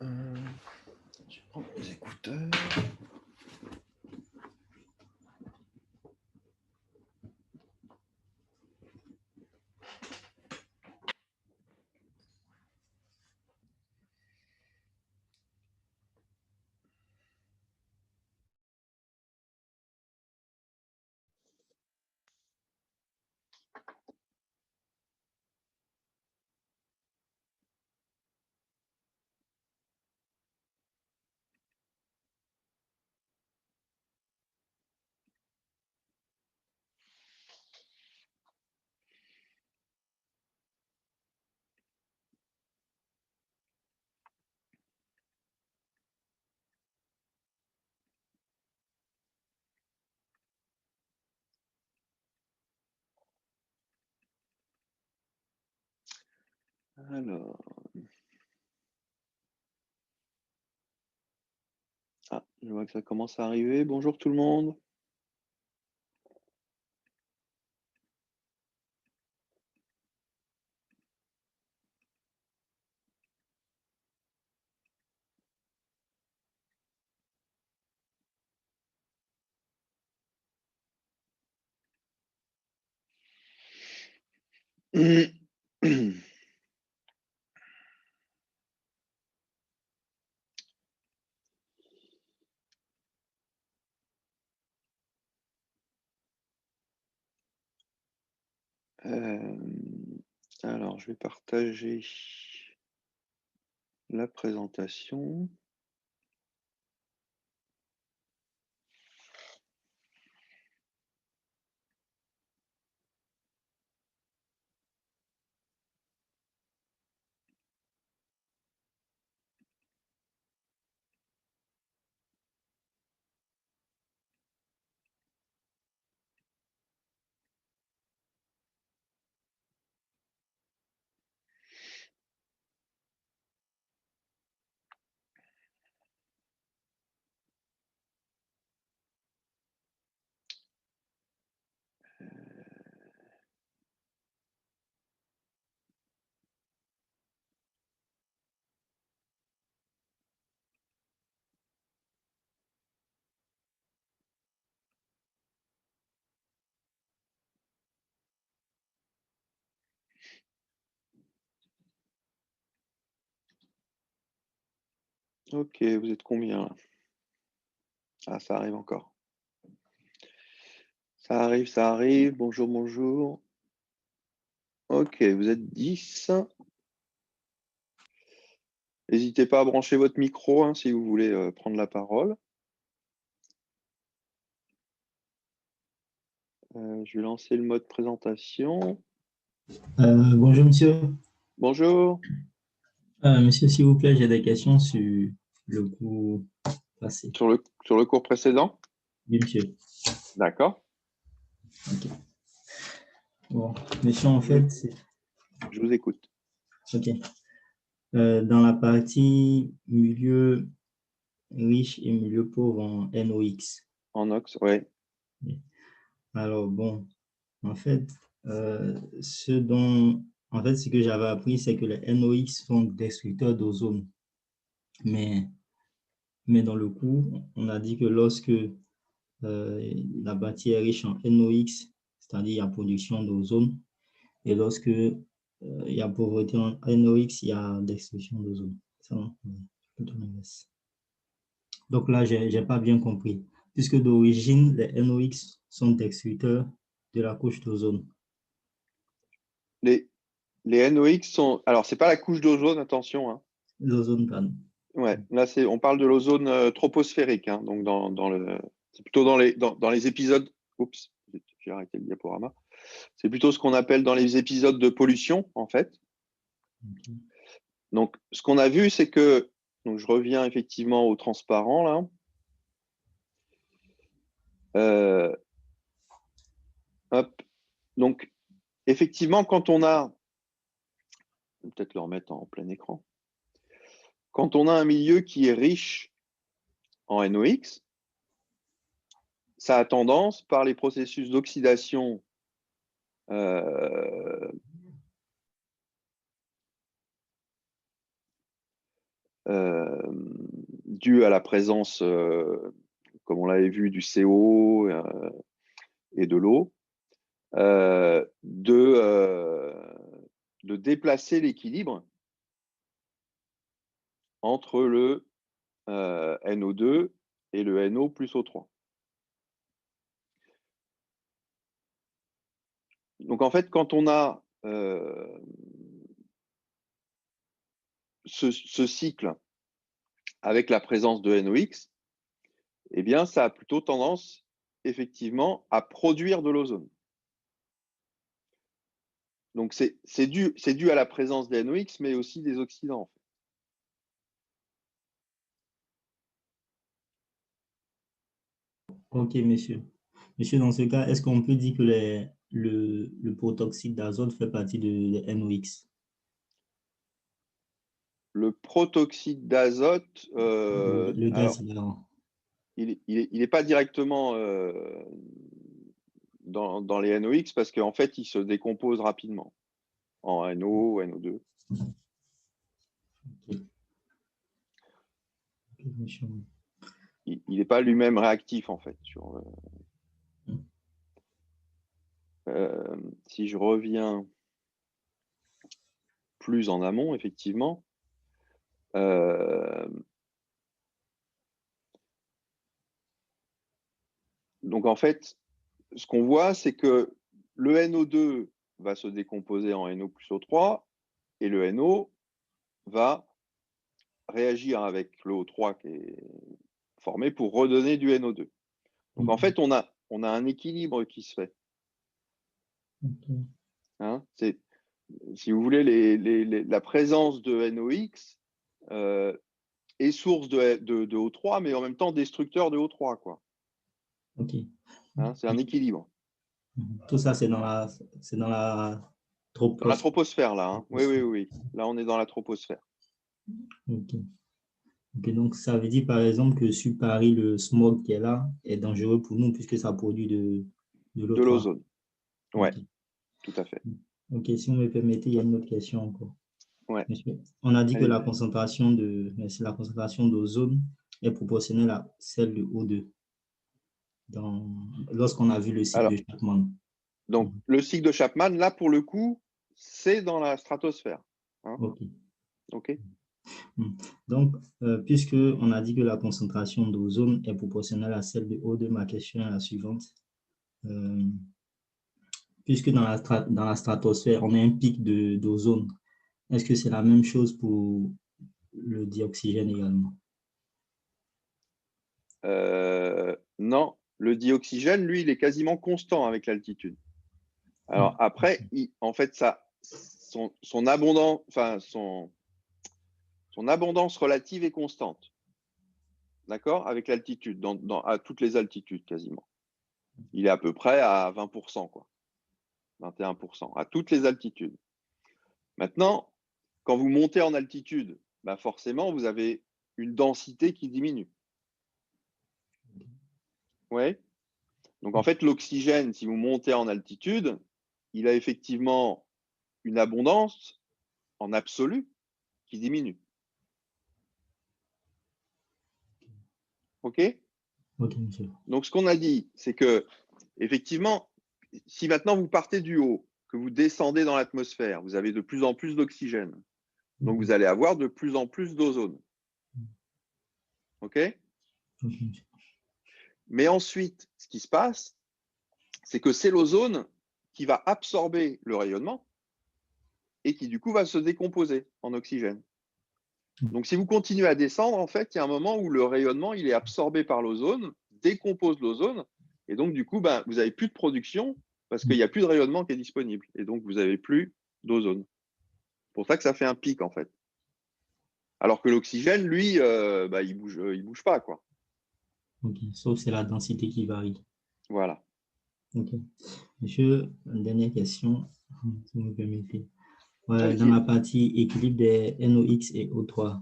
Je vais prendre mes écouteurs. Alors. Ah, je vois que ça commence à arriver. Bonjour tout le monde. Alors, je vais partager la présentation. Ok, vous êtes combien là? Ah, ça arrive encore. Ça arrive, ça arrive. Bonjour, bonjour. Ok, vous êtes 10. N'hésitez pas à brancher votre micro hein, si vous voulez prendre la parole. Je vais lancer le mode présentation. Bonjour monsieur. Bonjour. Monsieur, s'il vous plaît, j'ai des questions sur le cours passé. Sur le cours précédent? Oui, monsieur. D'accord. Ok. Bon, monsieur, en fait, Je vous écoute. ok. Dans la partie milieu riche et milieu pauvre en NOx. En ox, ouais. Alors, bon, en fait, ce que j'avais appris, c'est que les NOx sont destructeurs d'ozone. Mais dans le cours, on a dit que lorsque la bâtie est riche en NOx, c'est-à-dire il y a production d'ozone, et lorsque il y a pauvreté en NOx, il y a destruction d'ozone. Donc là, je n'ai pas bien compris, puisque d'origine, les NOx sont destructeurs de la couche d'ozone. Les NOx sont. Alors, c'est pas la couche d'ozone, attention. Hein. L'ozone, pardon. Ouais, là, on parle de l'ozone troposphérique. Hein, donc, c'est plutôt dans les épisodes. Oups, j'ai arrêté le diaporama. C'est plutôt ce qu'on appelle dans les épisodes de pollution, en fait. Okay. Donc, ce qu'on a vu, c'est que. Donc, je reviens effectivement au transparent, là. Hop. Donc, effectivement, quand on a. Je vais peut-être le remettre en plein écran. Quand on a un milieu qui est riche en NOx, ça a tendance, par les processus d'oxydation dû à la présence, comme on l'avait vu, du CO et de l'eau, de déplacer l'équilibre entre le NO2 et le NO plus O3. Donc en fait, quand on a ce cycle avec la présence de NOx, eh bien, ça a plutôt tendance, effectivement, à produire de l'ozone. Donc, c'est dû à la présence des NOx, mais aussi des oxydants. En fait. Ok, monsieur. Monsieur, dans ce cas, est-ce qu'on peut dire que le protoxyde d'azote fait partie de NOx? Le protoxyde d'azote, Le gaz alors, hilarant. il n'est pas directement dans les NOx parce qu'en fait, il se décompose rapidement en NO, NO2. Ok. Ok, monsieur. Il n'est pas lui-même réactif, en fait. Si je reviens plus en amont, effectivement, donc en fait, ce qu'on voit, c'est que le NO2 va se décomposer en NO plus O3 et le NO va réagir avec le O3 qui est formé pour redonner du NO2. Donc en fait, on a un équilibre qui se fait. Ok. Hein, si vous voulez, la présence de NOx est source de O3, mais en même temps destructeur de O3, quoi. Ok. Hein, c'est un équilibre. Tout ça, c'est dans la Dans la troposphère. troposphère, là. Hein. Oui. Là, on est dans la troposphère. Ok. Ok, donc, ça veut dire, par exemple, que sur Paris, le smog qui est là est dangereux pour nous puisque ça produit de De l'O3. l'ozone. Ouais, Ok. tout à fait. Ok, si vous me permettez, il y a une autre question encore. Ouais. Monsieur, on a dit que Allez-y. la concentration d'ozone est proportionnelle à celle de O2 lorsqu'on a vu le cycle de Alors, Chapman. donc, le cycle de Chapman, là, pour le coup, c'est dans la stratosphère. Hein. Ok. OK. Donc, puisque on a dit que la concentration d'ozone est proportionnelle à celle de O2, ma question est la suivante. Puisque dans la stratosphère, on a un pic d'ozone, est-ce que c'est la même chose pour le dioxygène également? Non, le dioxygène, lui, il est quasiment constant avec l'altitude. Alors après, en fait, son abondance relative est constante. D'accord? Avec l'altitude, à toutes les altitudes quasiment. Il est à peu près à 20%, quoi. 21%, à toutes les altitudes. Maintenant, quand vous montez en altitude, bah forcément, vous avez une densité qui diminue. Ouais. Donc en fait, l'oxygène, si vous montez en altitude, il a effectivement une abondance en absolu qui diminue. OK? Ok, monsieur. Donc ce qu'on a dit, c'est que effectivement, si maintenant vous partez du haut, que vous descendez dans l'atmosphère, vous avez de plus en plus d'oxygène. Donc vous allez avoir de plus en plus d'ozone. OK? Ok. Mais ensuite, ce qui se passe, c'est que c'est l'ozone qui va absorber le rayonnement et qui du coup va se décomposer en oxygène. Donc si vous continuez à descendre, en fait, il y a un moment où le rayonnement il est absorbé par l'ozone, décompose l'ozone, et donc du coup, ben, vous n'avez plus de production parce qu'il n'y a plus de rayonnement qui est disponible, et donc vous n'avez plus d'ozone. C'est pour ça que ça fait un pic en fait. Alors que l'oxygène, lui, bah, il bouge pas, quoi. Ok. Sauf c'est la densité qui varie. Voilà. Ok. Monsieur, une dernière question, si vous me permettez. Dans Allez-y. la partie équilibre des NOx et O3,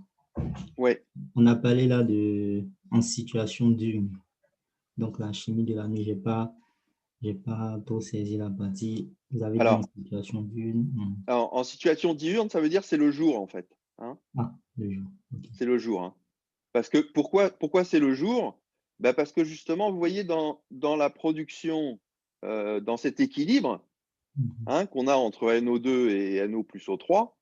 Ouais. on a parlé là en situation diurne. Donc, la chimie de la nuit, j'ai pas trop saisi la partie. Vous avez dit en Alors, situation diurne. en situation diurne, ça veut dire c'est le jour en fait. Hein. Ah, le jour. Okay. C'est le jour. Hein. Parce que pourquoi c'est le jour? Ben parce que justement, vous voyez, dans la production, dans cet équilibre hein, qu'on a entre NO2 et NO plus O3,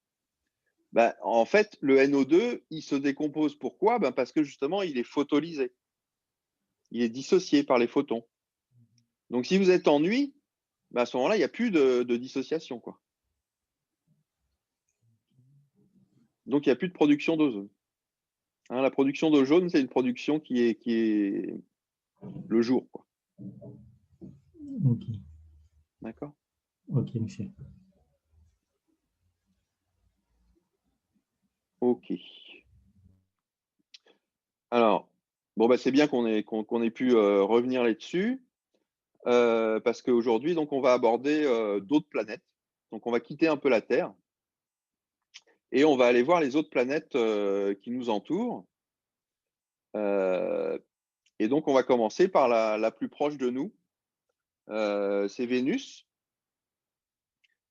ben, en fait, le NO2, il se décompose. Pourquoi? Ben parce que justement, il est photolysé. Il est dissocié par les photons. Donc, si vous êtes en nuit, ben à ce moment-là, il n'y a plus de dissociation, quoi. Donc, il n'y a plus de production d'ozone. Hein, la production d'ozone, c'est une production qui est le jour, quoi. Ok. D'accord? Ok, monsieur. Ok. Alors, bon, bah, c'est bien qu'on ait pu revenir là-dessus, parce qu'aujourd'hui, donc, on va aborder d'autres planètes. Donc, on va quitter un peu la Terre et on va aller voir les autres planètes qui nous entourent. Et donc, on va commencer par la plus proche de nous, c'est Vénus.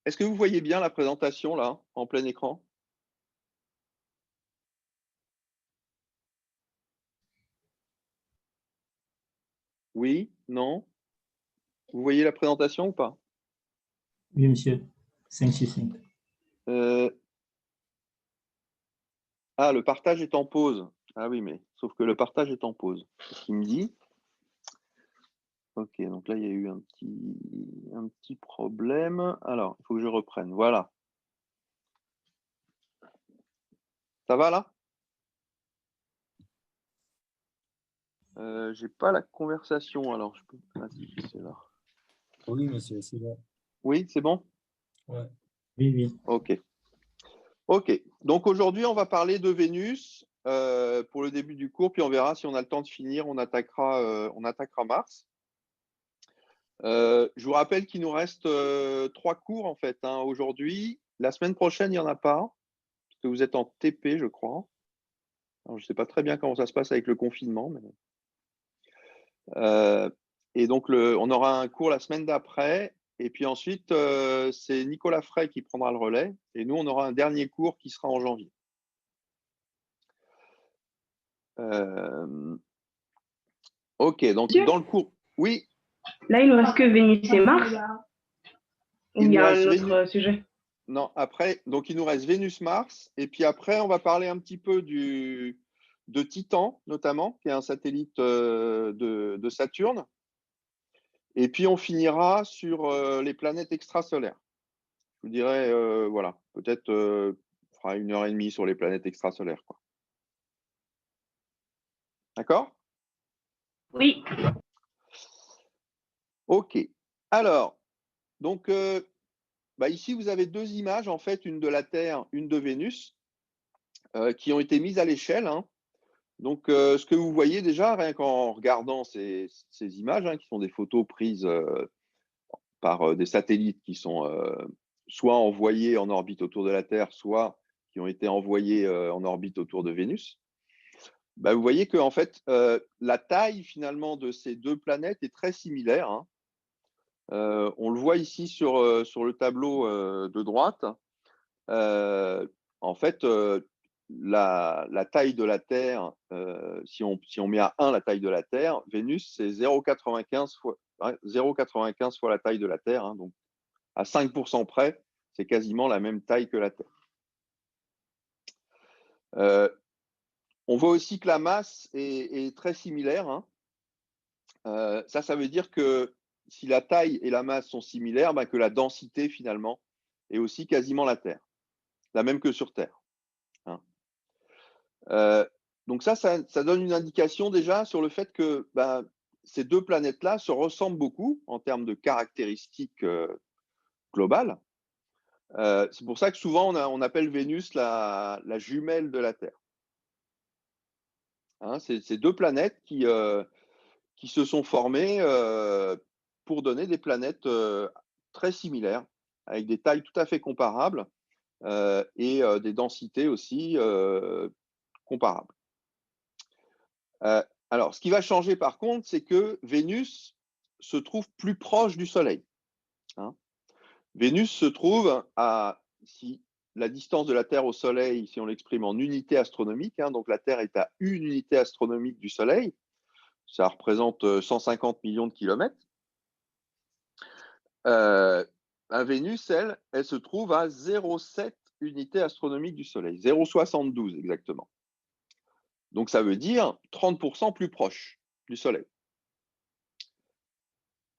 Est-ce que vous voyez bien la présentation là, en plein écran? Oui? Non? Vous voyez la présentation ou pas? Oui, monsieur. 5 sur 5. Ah, le partage est en pause. Ah oui, mais sauf que le partage est en pause. C'est ce qu'il me dit. Ok, donc là, il y a eu un petit problème. Alors, il faut que je reprenne. Voilà. Ça va là? J'ai pas la conversation, alors je peux. Ah, si, c'est là. Oui, monsieur, c'est bon. Oui, c'est bon? Ouais. Oui, oui. Ok. Ok. Donc aujourd'hui, on va parler de Vénus pour le début du cours, puis on verra si on a le temps de finir. On attaquera Mars. Je vous rappelle qu'il nous reste 3 cours en fait hein, aujourd'hui. La semaine prochaine, il n'y en a pas, parce que vous êtes en TP, je crois. Alors, je ne sais pas très bien comment ça se passe avec le confinement. Mais... et donc, on aura un cours la semaine d'après. Et puis ensuite, c'est Nicolas Frey qui prendra le relais. Et nous, on aura un dernier cours qui sera en janvier. Ok, donc Monsieur, dans le cours. Oui, là, il ne reste que Vénus et Mars. Ou il il y nous a reste un Vénus. autre sujet? Non, après, donc il nous reste Vénus-Mars. Et puis après, on va parler un petit peu de Titan, notamment, qui est un satellite de Saturne. Et puis, on finira sur les planètes extrasolaires. Je vous dirais, voilà, peut-être on fera 1h30 sur les planètes extrasolaires. Quoi. D'accord? Oui. Ok. Alors, donc, bah ici, vous avez 2 images, en fait, une de la Terre, une de Vénus, qui ont été mises à l'échelle. Hein. Donc, ce que vous voyez déjà, rien qu'en regardant ces images, hein, qui sont des photos prises par des satellites qui sont soit envoyés en orbite autour de la Terre, soit qui ont été envoyés en orbite autour de Vénus, bah, vous voyez que en fait, la taille finalement de ces 2 planètes est très similaire. Hein. On le voit ici sur le tableau de droite. En fait, la taille de la Terre, si on met à 1 la taille de la Terre, Vénus, c'est 0,95 fois, ouais, 0,95 fois la taille de la Terre. Hein, donc, à 5% près, c'est quasiment la même taille que la Terre. On voit aussi que la masse est très similaire. Hein. Ça veut dire que si la taille et la masse sont similaires, ben que la densité, finalement, est aussi quasiment la Terre, la même que sur Terre. Hein. Donc ça donne une indication déjà sur le fait que ben, ces 2 planètes-là se ressemblent beaucoup en termes de caractéristiques globales. C'est pour ça que souvent on appelle Vénus la jumelle de la Terre. Hein, c'est 2 planètes qui se sont formées pour donner des planètes très similaires, avec des tailles tout à fait comparables et des densités aussi comparables. Alors, ce qui va changer par contre, c'est que Vénus se trouve plus proche du Soleil. Hein. Vénus se trouve à, si la distance de la Terre au Soleil, si on l'exprime en unité astronomique, hein, donc la Terre est à une unité astronomique du Soleil, ça représente 150 millions de kilomètres. Vénus, elle se trouve à 0,7 unités astronomiques du Soleil, 0,72 exactement. Donc ça veut dire 30% plus proche du Soleil.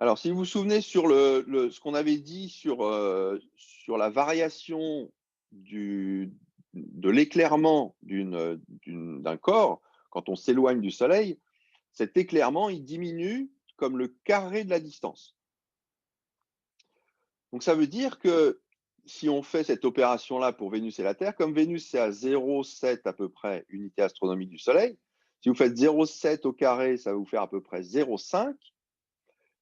Alors, si vous vous souvenez sur ce qu'on avait dit sur la variation de l'éclairement d'un corps, quand on s'éloigne du Soleil, cet éclairement, il diminue comme le carré de la distance. Donc, ça veut dire que si on fait cette opération-là pour Vénus et la Terre, comme Vénus, c'est à 0,7 à peu près unité astronomique du Soleil, si vous faites 0,7 au carré, ça va vous faire à peu près 0,5.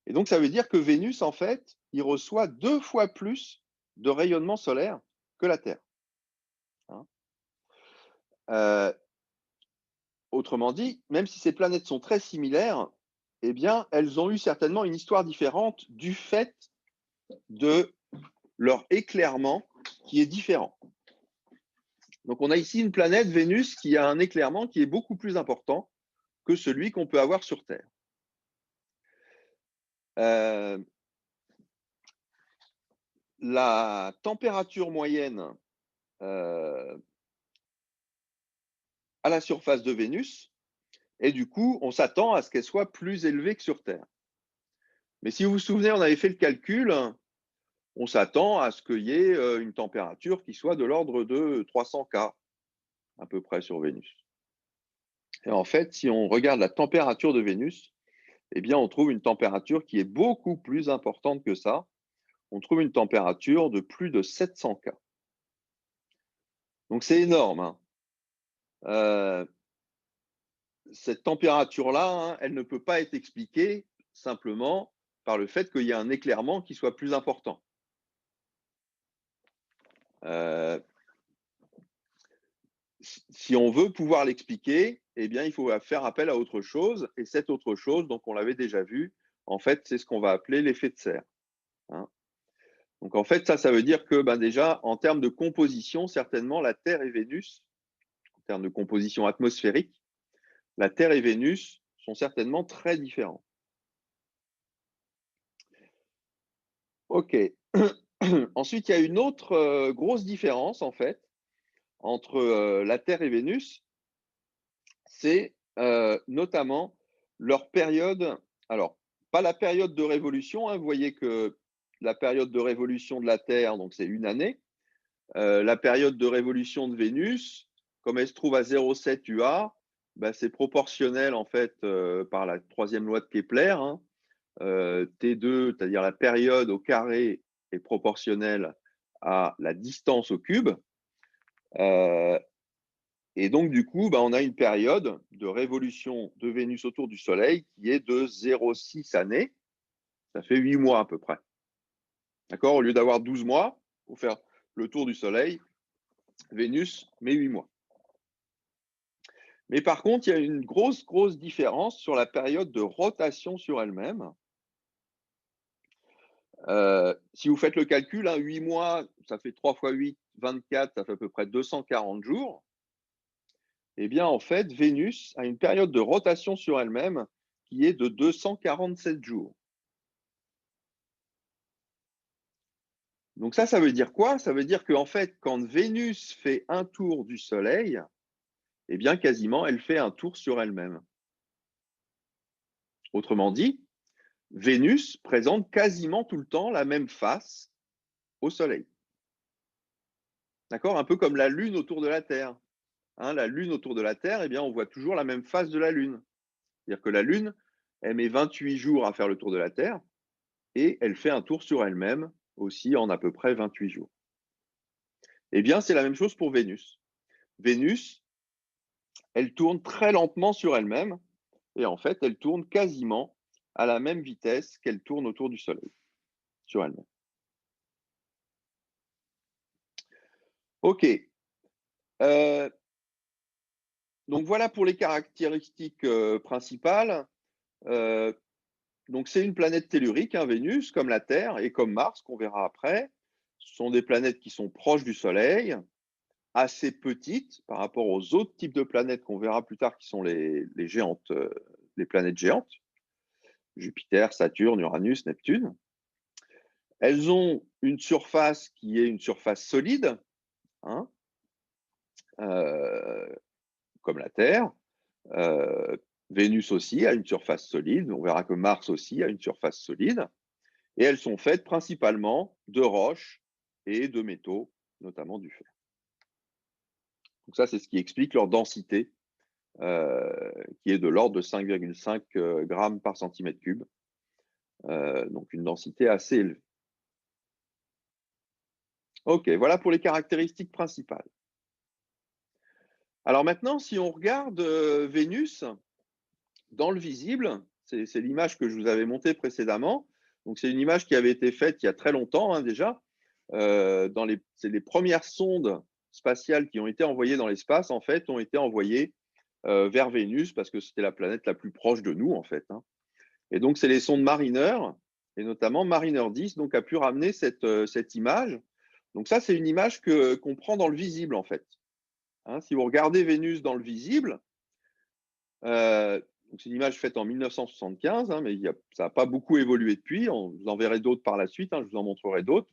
Et donc, ça veut dire que Vénus, en fait, il reçoit 2 fois plus de rayonnement solaire que la Terre. Hein. Autrement dit, même si ces planètes sont très similaires, eh bien, elles ont eu certainement une histoire différente du fait de leur éclairement qui est différent. Donc, on a ici une planète, Vénus, qui a un éclairement qui est beaucoup plus important que celui qu'on peut avoir sur Terre. La température moyenne à la surface de Vénus, et du coup, on s'attend à ce qu'elle soit plus élevée que sur Terre. Mais si vous vous souvenez, on avait fait le calcul, on s'attend à ce qu'il y ait une température qui soit de l'ordre de 300 K, à peu près, sur Vénus. Et en fait, si on regarde la température de Vénus, eh bien, on trouve une température qui est beaucoup plus importante que ça. On trouve une température de plus de 700 K. Donc, c'est énorme. Hein. Cette température-là, hein, elle ne peut pas être expliquée simplement par le fait qu'il y a un éclairement qui soit plus important. Si on veut pouvoir l'expliquer, eh bien, il faut faire appel à autre chose. Et cette autre chose, donc on l'avait déjà vu, en fait, c'est ce qu'on va appeler l'effet de serre. Hein. Donc, en fait, ça veut dire que déjà, en termes de composition, certainement, la Terre et Vénus, en termes de composition atmosphérique, la Terre et Vénus sont certainement très différents. OK. Ensuite, il y a une autre grosse différence, en fait, entre la Terre et Vénus, c'est notamment leur période. Alors, pas la période de révolution, hein, vous voyez que la période de révolution de la Terre, donc c'est une année. La période de révolution de Vénus, comme elle se trouve à 0,7 UA, c'est proportionnel en fait par la troisième loi de Kepler. Hein. T2, c'est-à-dire la période au carré, est proportionnelle à la distance au cube. Et donc, du coup, on a une période de révolution de Vénus autour du Soleil qui est de 0,6 années. Ça fait 8 mois à peu près. D'accord? Au lieu d'avoir 12 mois pour faire le tour du Soleil, Vénus met 8 mois. Mais par contre, il y a une grosse différence sur la période de rotation sur elle-même. Si vous faites le calcul, 8 mois, ça fait 3 fois 8, 24, ça fait à peu près 240 jours. Eh bien, en fait, Vénus a une période de rotation sur elle-même qui est de 247 jours. Donc ça veut dire quoi? Ça veut dire qu'en fait, quand Vénus fait un tour du Soleil, eh bien, quasiment, elle fait un tour sur elle-même. Autrement dit, Vénus présente quasiment tout le temps la même face au Soleil. D'accord? Un peu comme la Lune autour de la Terre. Hein, la Lune autour de la Terre, eh bien, on voit toujours la même face de la Lune. C'est-à-dire que la Lune, elle met 28 jours à faire le tour de la Terre et elle fait un tour sur elle-même aussi en à peu près 28 jours. Eh bien, c'est la même chose pour Vénus. Vénus, elle tourne très lentement sur elle-même et en fait, elle tourne quasiment à la même vitesse qu'elle tourne autour du Soleil, sur elle-même. OK. Donc, voilà pour les caractéristiques principales. Donc, c'est une planète tellurique, hein, Vénus, comme la Terre et comme Mars, qu'on verra après. Ce sont des planètes qui sont proches du Soleil, assez petites par rapport aux autres types de planètes qu'on verra plus tard, qui sont les géantes, les planètes géantes, Jupiter, Saturne, Uranus, Neptune. Elles ont une surface qui est une surface solide, hein, comme la Terre. Vénus aussi a une surface solide. On verra que Mars aussi a une surface solide. Et elles sont faites principalement de roches et de métaux, notamment du fer. Donc ça, c'est ce qui explique leur densité, qui est de l'ordre de 5,5 grammes par centimètre cube. Donc une densité assez élevée. OK, voilà pour les caractéristiques principales. Alors maintenant, si on regarde Vénus dans le visible, c'est l'image que je vous avais montée précédemment. Donc c'est une image qui avait été faite il y a très longtemps, hein, déjà. C'est les premières sondes spatiales qui ont été envoyées dans l'espace, en fait, ont été envoyées vers Vénus parce que c'était la planète la plus proche de nous, en fait, hein. Et donc, c'est les sondes Mariner, et notamment Mariner 10, donc, a pu ramener cette image. Donc ça, c'est une image qu'on prend dans le visible, en fait. Hein, si vous regardez Vénus dans le visible, c'est une image faite en 1975, hein, mais ça n'a pas beaucoup évolué depuis. Vous en verrez d'autres par la suite, hein, je vous en montrerai d'autres,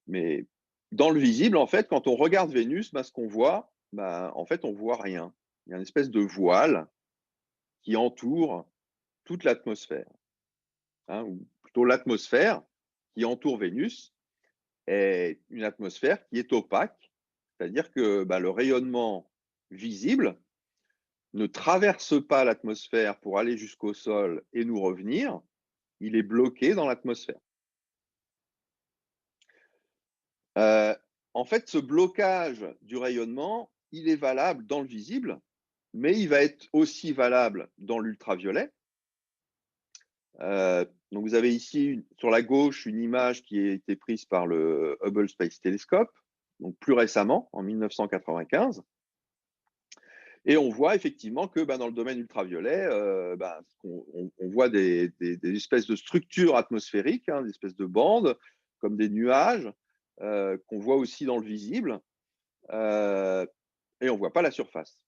mais dans le visible, en fait, quand on regarde Vénus, ce qu'on voit, en fait, on ne voit rien. Il y a une espèce de voile qui entoure toute l'atmosphère, hein, ou plutôt l'atmosphère qui entoure Vénus est une atmosphère qui est opaque, c'est-à-dire que le rayonnement visible ne traverse pas l'atmosphère pour aller jusqu'au sol et nous revenir, il est bloqué dans l'atmosphère. En fait, ce blocage du rayonnement, il est valable dans le visible, mais il va être aussi valable dans l'ultraviolet. Donc vous avez ici sur la gauche une image qui a été prise par le Hubble Space Telescope, donc plus récemment, en 1995. Et on voit effectivement que dans le domaine ultraviolet, on voit des espèces de structures atmosphériques, hein, des espèces de bandes, comme des nuages, qu'on voit aussi dans le visible, et on ne voit pas la surface.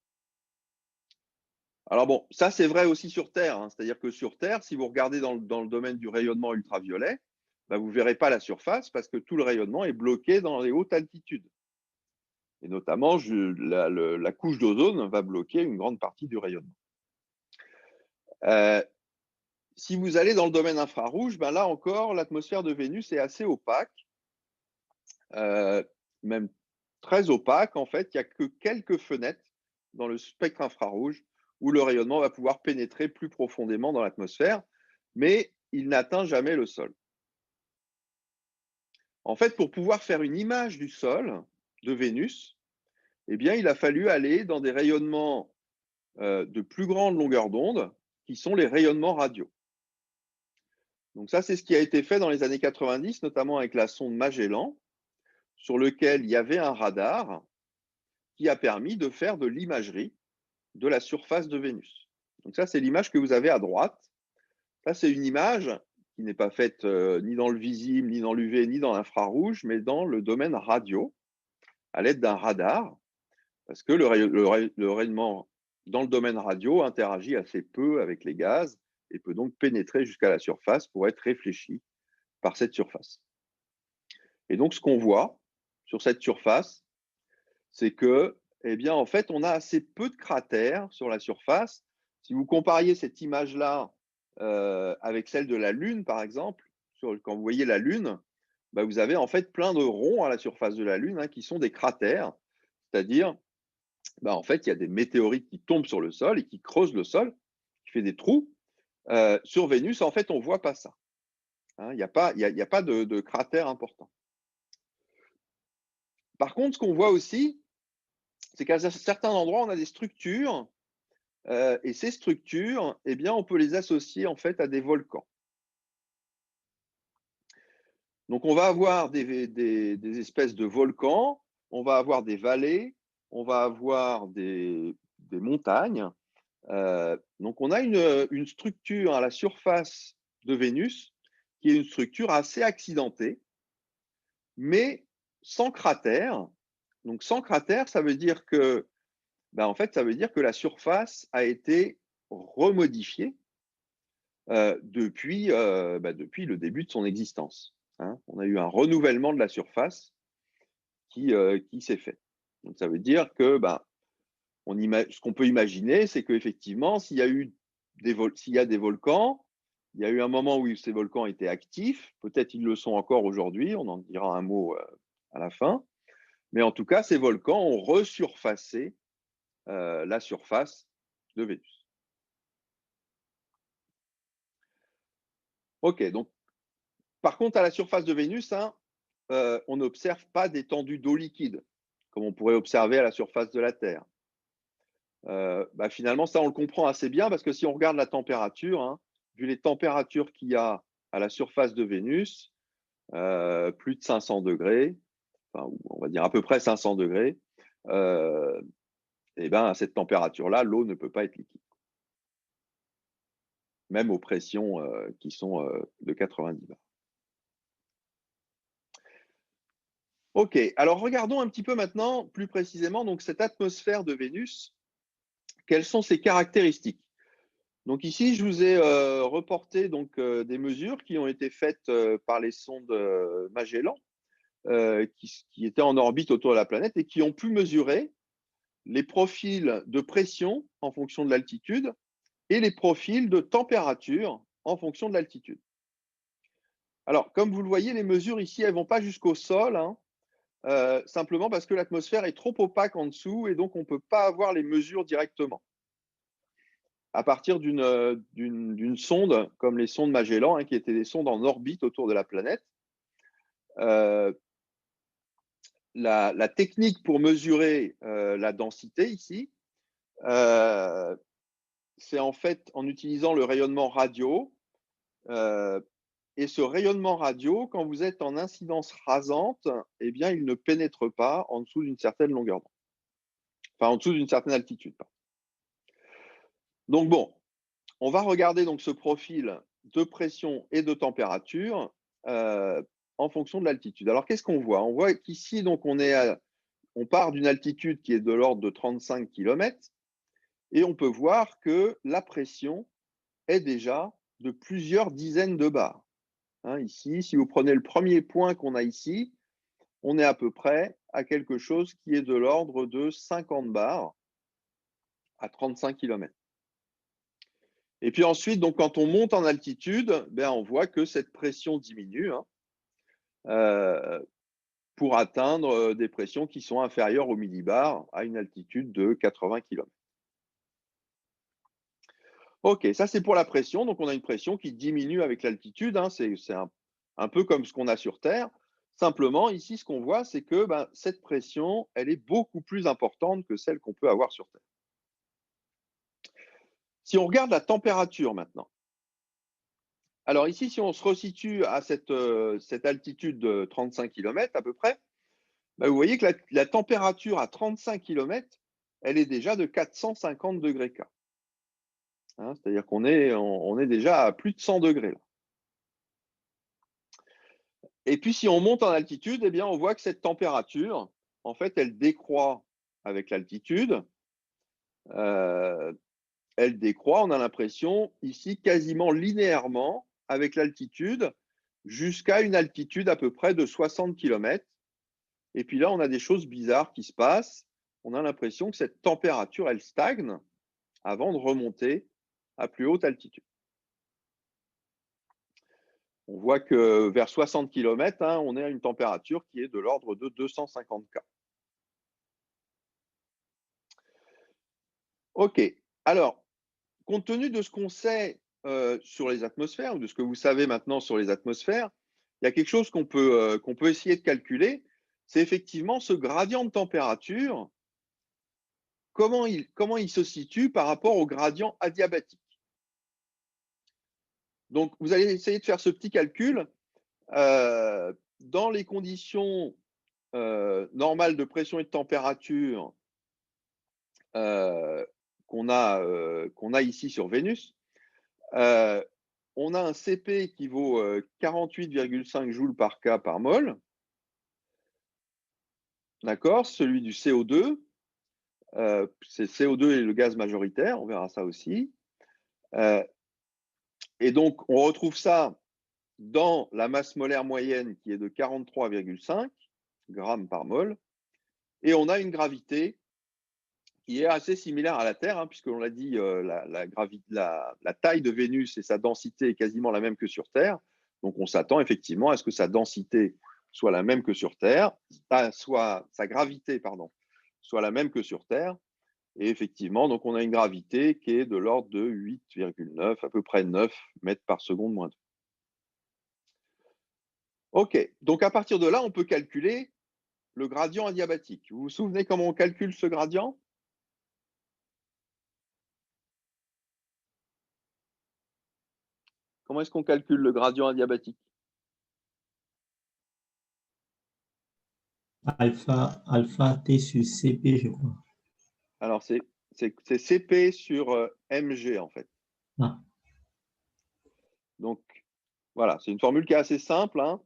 Alors bon, ça c'est vrai aussi sur Terre, hein, c'est-à-dire que sur Terre, si vous regardez dans le domaine du rayonnement ultraviolet, vous ne verrez pas la surface parce que tout le rayonnement est bloqué dans les hautes altitudes. Et notamment, la couche d'ozone va bloquer une grande partie du rayonnement. Si vous allez dans le domaine infrarouge, là encore, l'atmosphère de Vénus est assez opaque, même très opaque. En fait, il n'y a que quelques fenêtres dans le spectre infrarouge où le rayonnement va pouvoir pénétrer plus profondément dans l'atmosphère, mais il n'atteint jamais le sol. En fait, pour pouvoir faire une image du sol de Vénus, il a fallu aller dans des rayonnements de plus grande longueur d'onde, qui sont les rayonnements radio. Donc ça, c'est ce qui a été fait dans les années 90, notamment avec la sonde Magellan, sur lequel il y avait un radar qui a permis de faire de l'imagerie de la surface de Vénus. Donc ça, c'est l'image que vous avez à droite. Ça, c'est une image qui n'est pas faite ni dans le visible, ni dans l'UV, ni dans l'infrarouge, mais dans le domaine radio, à l'aide d'un radar, parce que le rayonnement dans le domaine radio interagit assez peu avec les gaz et peut donc pénétrer jusqu'à la surface pour être réfléchi par cette surface. Et donc, ce qu'on voit sur cette surface, c'est que, en fait, on a assez peu de cratères sur la surface. Si vous compariez cette image-là avec celle de la Lune, par exemple, quand vous voyez la Lune, vous avez en fait plein de ronds à la surface de la Lune, hein, qui sont des cratères, c'est-à-dire, en fait, il y a des météorites qui tombent sur le sol et qui creusent le sol, qui fait des trous. Sur Vénus, en fait, on ne voit pas ça. Hein, il n'y a pas de cratères importants. Par contre, ce qu'on voit aussi, c'est qu'à certains endroits, on a des structures, et ces structures, on peut les associer en fait à des volcans. Donc, on va avoir des espèces de volcans, on va avoir des vallées, on va avoir des montagnes. Donc, on a une structure à la surface de Vénus qui est une structure assez accidentée, mais sans cratère. Donc, sans cratère, ça veut dire que, en fait, ça veut dire que la surface a été remodifiée depuis le début de son existence. Hein. On a eu un renouvellement de la surface qui s'est fait. Donc, ça veut dire que ce qu'on peut imaginer, c'est qu'effectivement, s'il y a des volcans, il y a eu un moment où ces volcans étaient actifs, peut-être ils le sont encore aujourd'hui, on en dira un mot à la fin, mais en tout cas, ces volcans ont resurfacé la surface de Vénus. Ok, donc par contre, à la surface de Vénus, hein, on n'observe pas d'étendue d'eau liquide, comme on pourrait observer à la surface de la Terre. Finalement, ça, on le comprend assez bien parce que si on regarde la température, hein, vu les températures qu'il y a à la surface de Vénus, plus de 500 degrés, enfin, on va dire à peu près 500 degrés, à cette température-là, l'eau ne peut pas être liquide, même aux pressions qui sont de 90 bars. Ok, alors regardons un petit peu maintenant, plus précisément, donc cette atmosphère de Vénus. Quelles sont ses caractéristiques? Donc ici, je vous ai reporté donc, des mesures qui ont été faites par les sondes Magellan, qui étaient en orbite autour de la planète et qui ont pu mesurer les profils de pression en fonction de l'altitude et les profils de température en fonction de l'altitude. Alors, comme vous le voyez, les mesures ici, elles ne vont pas jusqu'au sol, hein, simplement parce que l'atmosphère est trop opaque en dessous et donc on ne peut pas avoir les mesures directement. À partir d'une sonde, comme les sondes Magellan, hein, qui étaient des sondes en orbite autour de la planète, la technique pour mesurer la densité ici, c'est en fait en utilisant le rayonnement radio. Et ce rayonnement radio, quand vous êtes en incidence rasante, eh bien, il ne pénètre pas en dessous d'une certaine longueur d'onde. Enfin, en dessous d'une certaine altitude. Donc bon, on va regarder donc ce profil de pression et de température en fonction de l'altitude. Alors, qu'est-ce qu'on voit? On voit qu'ici, donc, on part d'une altitude qui est de l'ordre de 35 km et on peut voir que la pression est déjà de plusieurs dizaines de bars. Hein, ici, si vous prenez le premier point qu'on a ici, on est à peu près à quelque chose qui est de l'ordre de 50 bars à 35 km. Et puis ensuite, donc, quand on monte en altitude, on voit que cette pression diminue, hein, pour atteindre des pressions qui sont inférieures au millibars à une altitude de 80 km. Ok, ça c'est pour la pression. Donc on a une pression qui diminue avec l'altitude, hein, c'est un peu comme ce qu'on a sur Terre. Simplement, ici, ce qu'on voit, c'est que cette pression, elle est beaucoup plus importante que celle qu'on peut avoir sur Terre. Si on regarde la température maintenant, alors ici, si on se resitue à cette altitude de 35 km à peu près, vous voyez que la température à 35 km, elle est déjà de 450 degrés K. Hein, c'est-à-dire qu'on est déjà à plus de 100 degrés. Là. Et puis, si on monte en altitude, eh bien, on voit que cette température, en fait, elle décroît avec l'altitude. Elle décroît, on a l'impression, ici, quasiment linéairement avec l'altitude, jusqu'à une altitude à peu près de 60 km. Et puis là, on a des choses bizarres qui se passent. On a l'impression que cette température, elle stagne avant de remonter à plus haute altitude. On voit que vers 60 km, hein, on est à une température qui est de l'ordre de 250 K. OK. Alors, compte tenu de ce qu'on sait sur les atmosphères, ou de ce que vous savez maintenant sur les atmosphères, il y a quelque chose qu'on peut essayer de calculer, c'est effectivement ce gradient de température, comment il se situe par rapport au gradient adiabatique. Donc, vous allez essayer de faire ce petit calcul. Dans les conditions normales de pression et de température qu'on a ici sur Vénus, on a un CP qui vaut 48,5 joules par K par mol. D'accord? Celui du CO2, c'est CO2 et le gaz majoritaire, on verra ça aussi. Et donc, on retrouve ça dans la masse molaire moyenne qui est de 43,5 grammes par mol. Et on a une gravité qui est assez similaire à la Terre, hein, puisqu'on l'a dit, la taille de Vénus et sa densité est quasiment la même que sur Terre. Donc, on s'attend effectivement à ce que sa densité soit la même que sur Terre, sa gravité, pardon, soit la même que sur Terre. Et effectivement, donc on a une gravité qui est de l'ordre de 8,9, à peu près 9 mètres par seconde moins 2. OK, donc à partir de là, on peut calculer le gradient adiabatique. Vous vous souvenez comment on calcule ce gradient? Comment est-ce qu'on calcule le gradient adiabatique? Alpha T sur CP, je crois. Alors, c'est CP sur mg, en fait. Ah. Donc, voilà, c'est une formule qui est assez simple, hein.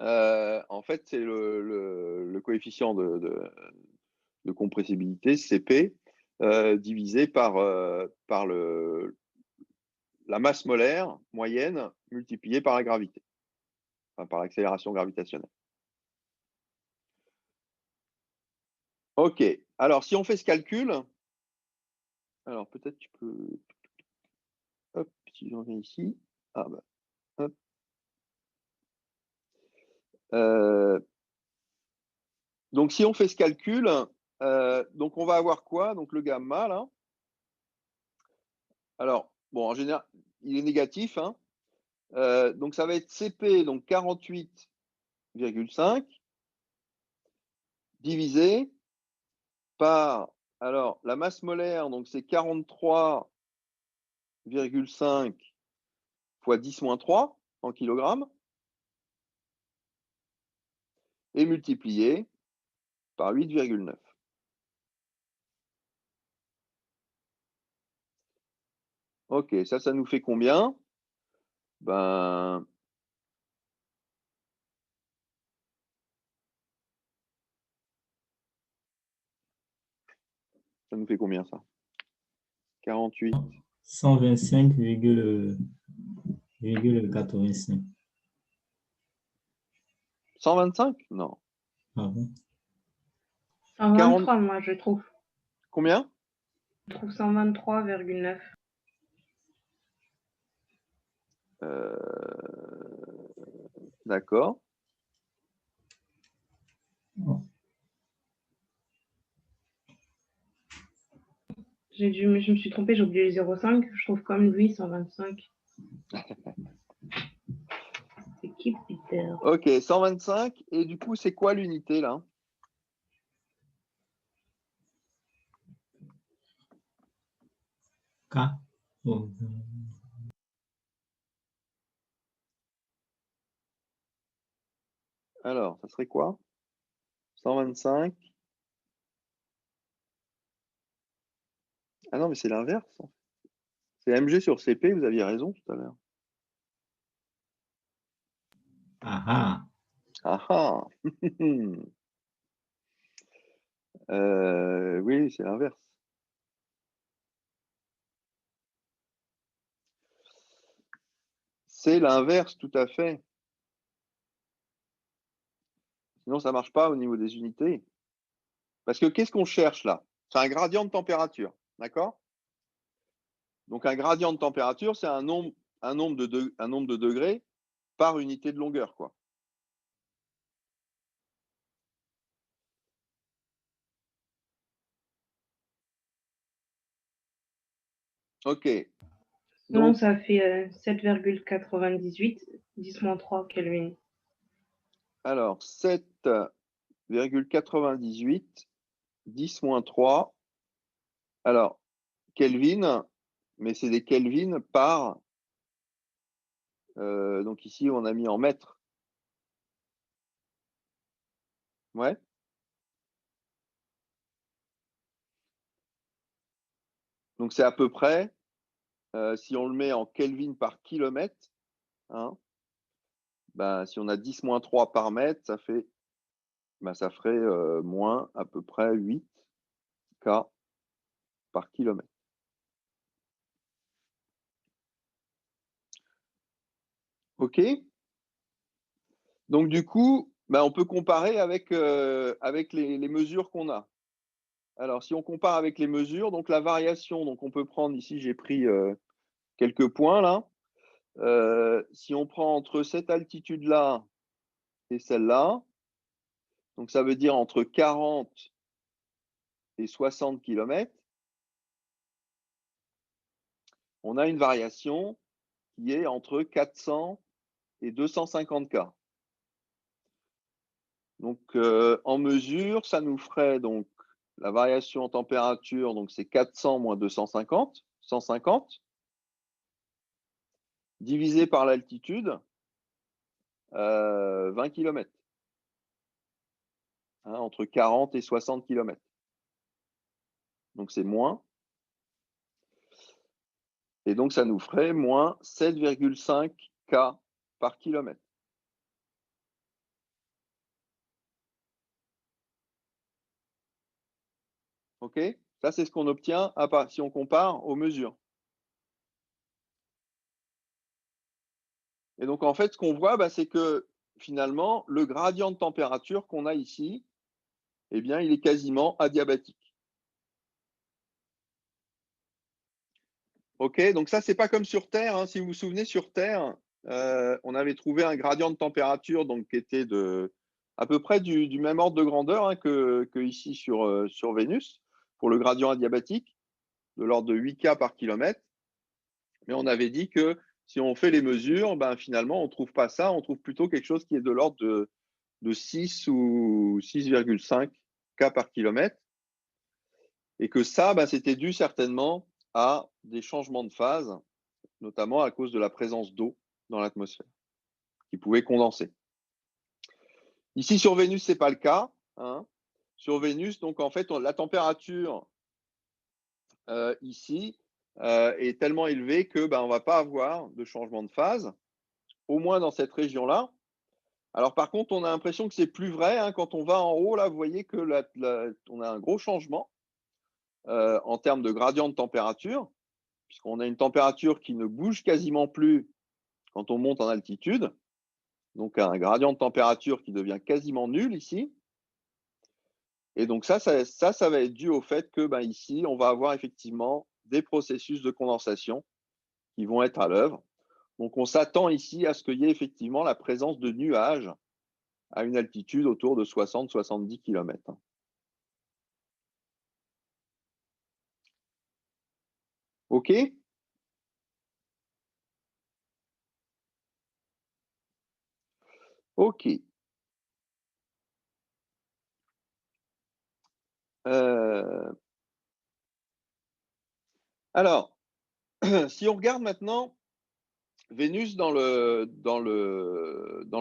En fait, c'est le coefficient de compressibilité, CP, divisé par la masse molaire moyenne multipliée par la gravité, enfin, par l'accélération gravitationnelle. OK, alors si on fait ce calcul, alors peut-être tu peux, hop, si j'en viens ici, ah bah, hop. Donc si on fait ce calcul, donc on va avoir quoi? Donc le gamma là. Alors, bon, en général, il est négatif, hein. Donc ça va être CP, donc 48,5 divisé par, alors la masse molaire, donc c'est 43,5 fois 10-3 en kilogrammes, et multiplié par 8,9. OK, ça nous fait combien? Ben, ça nous fait combien ça? 48. 125,85. 125? Non. Ah bon? 123, moi, je trouve. Combien? Je trouve 123,9. D'accord. Oh. Je me suis trompée, j'ai oublié le 0,5. Je trouve comme lui 125. C'est qui, Peter? OK, 125. Et du coup, c'est quoi l'unité là? K. Oh. Alors, ça serait quoi? 125. Ah non, mais c'est l'inverse. C'est mg sur cp, vous aviez raison tout à l'heure. Ah ah. Ah ah. Oui, c'est l'inverse. C'est l'inverse, tout à fait. Sinon, ça ne marche pas au niveau des unités. Parce que qu'est-ce qu'on cherche là? C'est un gradient de température, d'accord? Donc un gradient de température, c'est un nombre de degrés par unité de longueur, quoi. OK. Non, Donc, ça fait 7,98, 10-3 Kelvin. alors, 7,98, 10-3. Alors, Kelvin, mais c'est des Kelvin par, donc ici, on a mis en mètres. Ouais. Donc, c'est à peu près, si on le met en Kelvin par kilomètre, hein, ben, si on a 10-3 par mètre, ça fait bah, ça ferait moins à peu près 8 K par kilomètre. OK? Donc du coup, bah, on peut comparer avec les mesures qu'on a. Alors si on compare avec les mesures, donc la variation, donc on peut prendre ici, j'ai pris quelques points là. Si on prend entre cette altitude-là et celle-là, donc ça veut dire entre 40 et 60 kilomètres, on a une variation qui est entre 400 et 250 K. Donc en mesure, ça nous ferait donc la variation en température, donc c'est 400 moins 250, 150, divisé par l'altitude, 20 kilomètres, hein, entre 40 et 60 kilomètres. Donc c'est moins. Et donc ça nous ferait moins 7,5 K par kilomètre. OK? Ça, c'est ce qu'on obtient si on compare aux mesures. Et donc en fait, ce qu'on voit, bah, c'est que finalement, le gradient de température qu'on a ici, eh bien, il est quasiment adiabatique. OK? Donc ça, c'est pas comme sur Terre, hein. Si vous vous souvenez, sur Terre, on avait trouvé un gradient de température donc qui était à peu près du même ordre de grandeur, hein, que ici sur Vénus, pour le gradient adiabatique, de l'ordre de 8 K par kilomètre. Mais on avait dit que si on fait les mesures, ben, finalement, on ne trouve pas ça, on trouve plutôt quelque chose qui est de l'ordre de 6 ou 6,5 K par kilomètre. Et que ça, ben, c'était dû certainement à des changements de phase, notamment à cause de la présence d'eau dans l'atmosphère, qui pouvait condenser. Ici, sur Vénus, ce n'est pas le cas, hein. Sur Vénus, donc en fait, la température ici est tellement élevée que ben, on ne va pas avoir de changement de phase, au moins dans cette région-là. Alors par contre, on a l'impression que c'est plus vrai, hein, quand on va en haut, là, vous voyez que on a un gros changement en termes de gradient de température, puisqu'on a une température qui ne bouge quasiment plus quand on monte en altitude, donc un gradient de température qui devient quasiment nul ici. Et donc ça va être dû au fait que ben, ici, on va avoir effectivement des processus de condensation qui vont être à l'œuvre. Donc on s'attend ici à ce qu'il y ait effectivement la présence de nuages à une altitude autour de 60-70 km. OK? OK. Alors, si on regarde maintenant Vénus dans le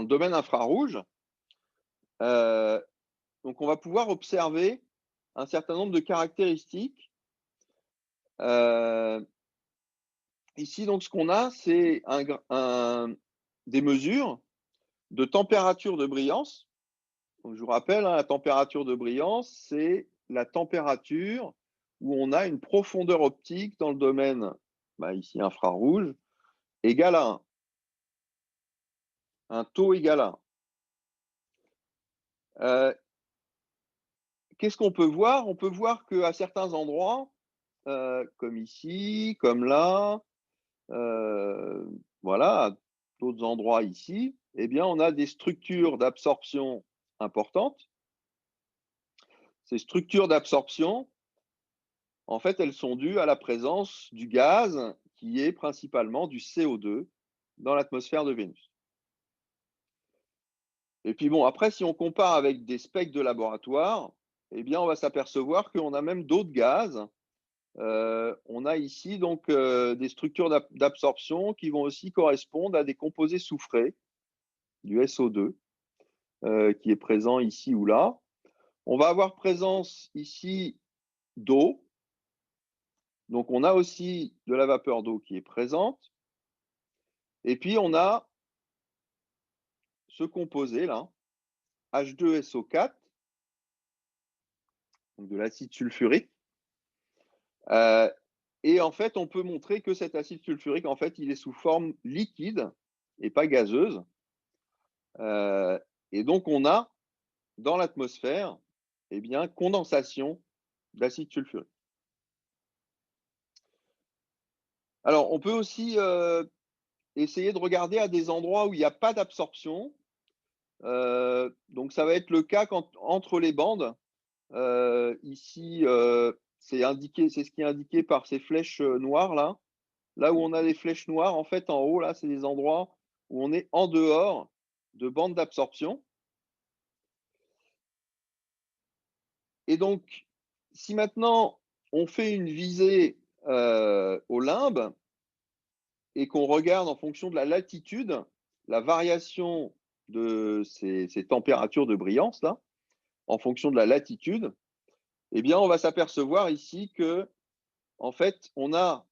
domaine infrarouge, donc on va pouvoir observer un certain nombre de caractéristiques. Ici, donc, ce qu'on a, c'est des mesures de température de brillance. Donc, je vous rappelle, hein, la température de brillance, c'est la température où on a une profondeur optique dans le domaine, bah, ici infrarouge, égale à 1. Un taux égal à 1. Qu'est-ce qu'on peut voir? On peut voir qu'à certains endroits, comme ici, comme là, voilà, à d'autres endroits ici, eh bien, on a des structures d'absorption importantes. Ces structures d'absorption, en fait, elles sont dues à la présence du gaz qui est principalement du CO2 dans l'atmosphère de Vénus. Et puis bon, après, si on compare avec des spectres de laboratoire, eh bien, on va s'apercevoir qu'on a même d'autres gaz. On a ici donc des structures d'absorption qui vont aussi correspondre à des composés soufrés, du SO2, qui est présent ici ou là. On va avoir présence ici d'eau. Donc on a aussi de la vapeur d'eau qui est présente. Et puis on a ce composé là, H2SO4, donc de l'acide sulfurique. Et en fait, on peut montrer que cet acide sulfurique, en fait, il est sous forme liquide et pas gazeuse. Et donc, on a dans l'atmosphère, eh bien, condensation d'acide sulfurique. Alors, on peut aussi essayer de regarder à des endroits où il n'y a pas d'absorption. Donc, ça va être le cas quand, entre les bandes. Ici, c'est ce qui est indiqué par ces flèches noires là. Là où on a les flèches noires, en fait, en haut, là, c'est des endroits où on est en dehors de bandes d'absorption. Et donc, si maintenant on fait une visée au limbe et qu'on regarde en fonction de la latitude, la variation de ces températures de brillance là, en fonction de la latitude, eh bien, on va s'apercevoir ici que, en fait, on a,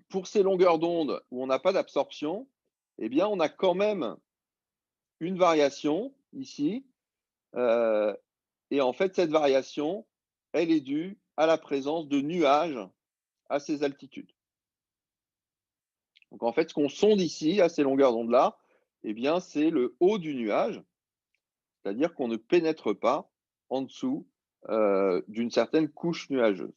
pour ces longueurs d'onde où on n'a pas d'absorption, eh bien, on a quand même une variation ici. Et en fait, cette variation, elle est due à la présence de nuages à ces altitudes. Donc, en fait, ce qu'on sonde ici, à ces longueurs d'onde-là, eh bien, c'est le haut du nuage, c'est-à-dire qu'on ne pénètre pas en dessous d'une certaine couche nuageuse.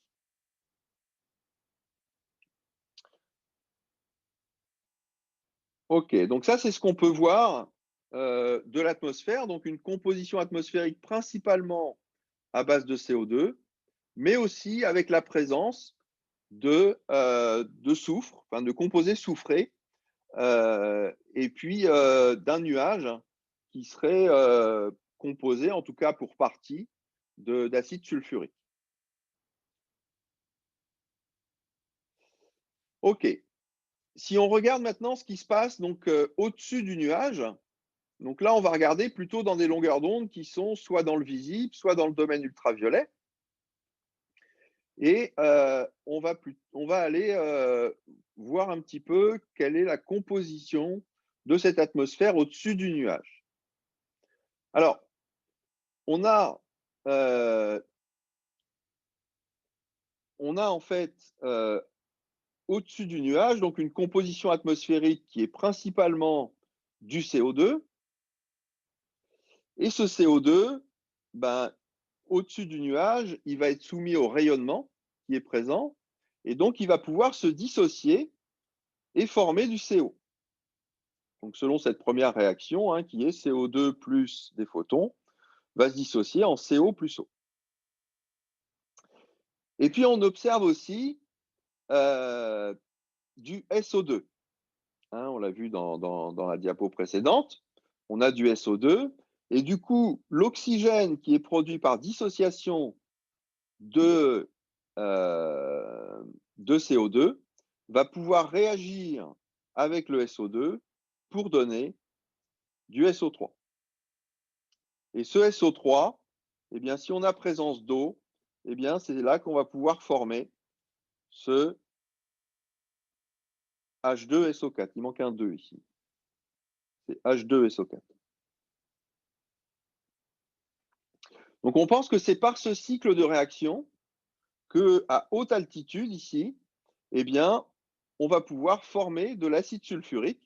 OK, donc ça, c'est ce qu'on peut voir de l'atmosphère, donc une composition atmosphérique principalement à base de CO2, mais aussi avec la présence de soufre, enfin de composés soufrés, et puis d'un nuage qui serait composé, en tout cas pour partie, d'acide sulfurique. OK. Si on regarde maintenant ce qui se passe donc au-dessus du nuage, donc là on va regarder plutôt dans des longueurs d'onde qui sont soit dans le visible, soit dans le domaine ultraviolet. Et on va aller voir un petit peu quelle est la composition de cette atmosphère au-dessus du nuage. Alors, on a en fait au-dessus du nuage donc une composition atmosphérique qui est principalement du CO2. Et ce CO2, ben, au-dessus du nuage, il va être soumis au rayonnement qui est présent, et donc il va pouvoir se dissocier et former du CO. Donc selon cette première réaction, hein, qui est CO2 plus des photons, va se dissocier en CO plus O. Et puis on observe aussi du SO2. Hein, on l'a vu dans la diapo précédente, on a du SO2, et du coup, l'oxygène qui est produit par dissociation de CO2 va pouvoir réagir avec le SO2 pour donner du SO3. Et ce SO3, eh bien, si on a présence d'eau, eh bien, c'est là qu'on va pouvoir former ce H2SO4. Il manque un 2 ici. C'est H2SO4. Donc, on pense que c'est par ce cycle de réaction qu'à haute altitude, ici, eh bien, on va pouvoir former de l'acide sulfurique.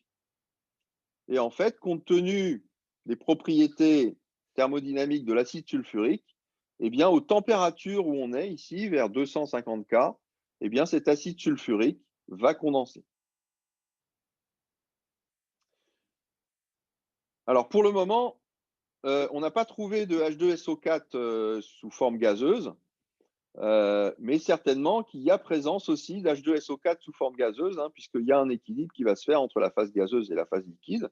Et en fait, compte tenu des propriétés thermodynamiques de l'acide sulfurique, eh bien, aux températures où on est ici, vers 250 K, eh bien, cet acide sulfurique va condenser. Alors, pour le moment, on n'a pas trouvé de H2SO4 sous forme gazeuse, mais certainement qu'il y a présence aussi d'H2SO4 sous forme gazeuse, hein, puisqu'il y a un équilibre qui va se faire entre la phase gazeuse et la phase liquide.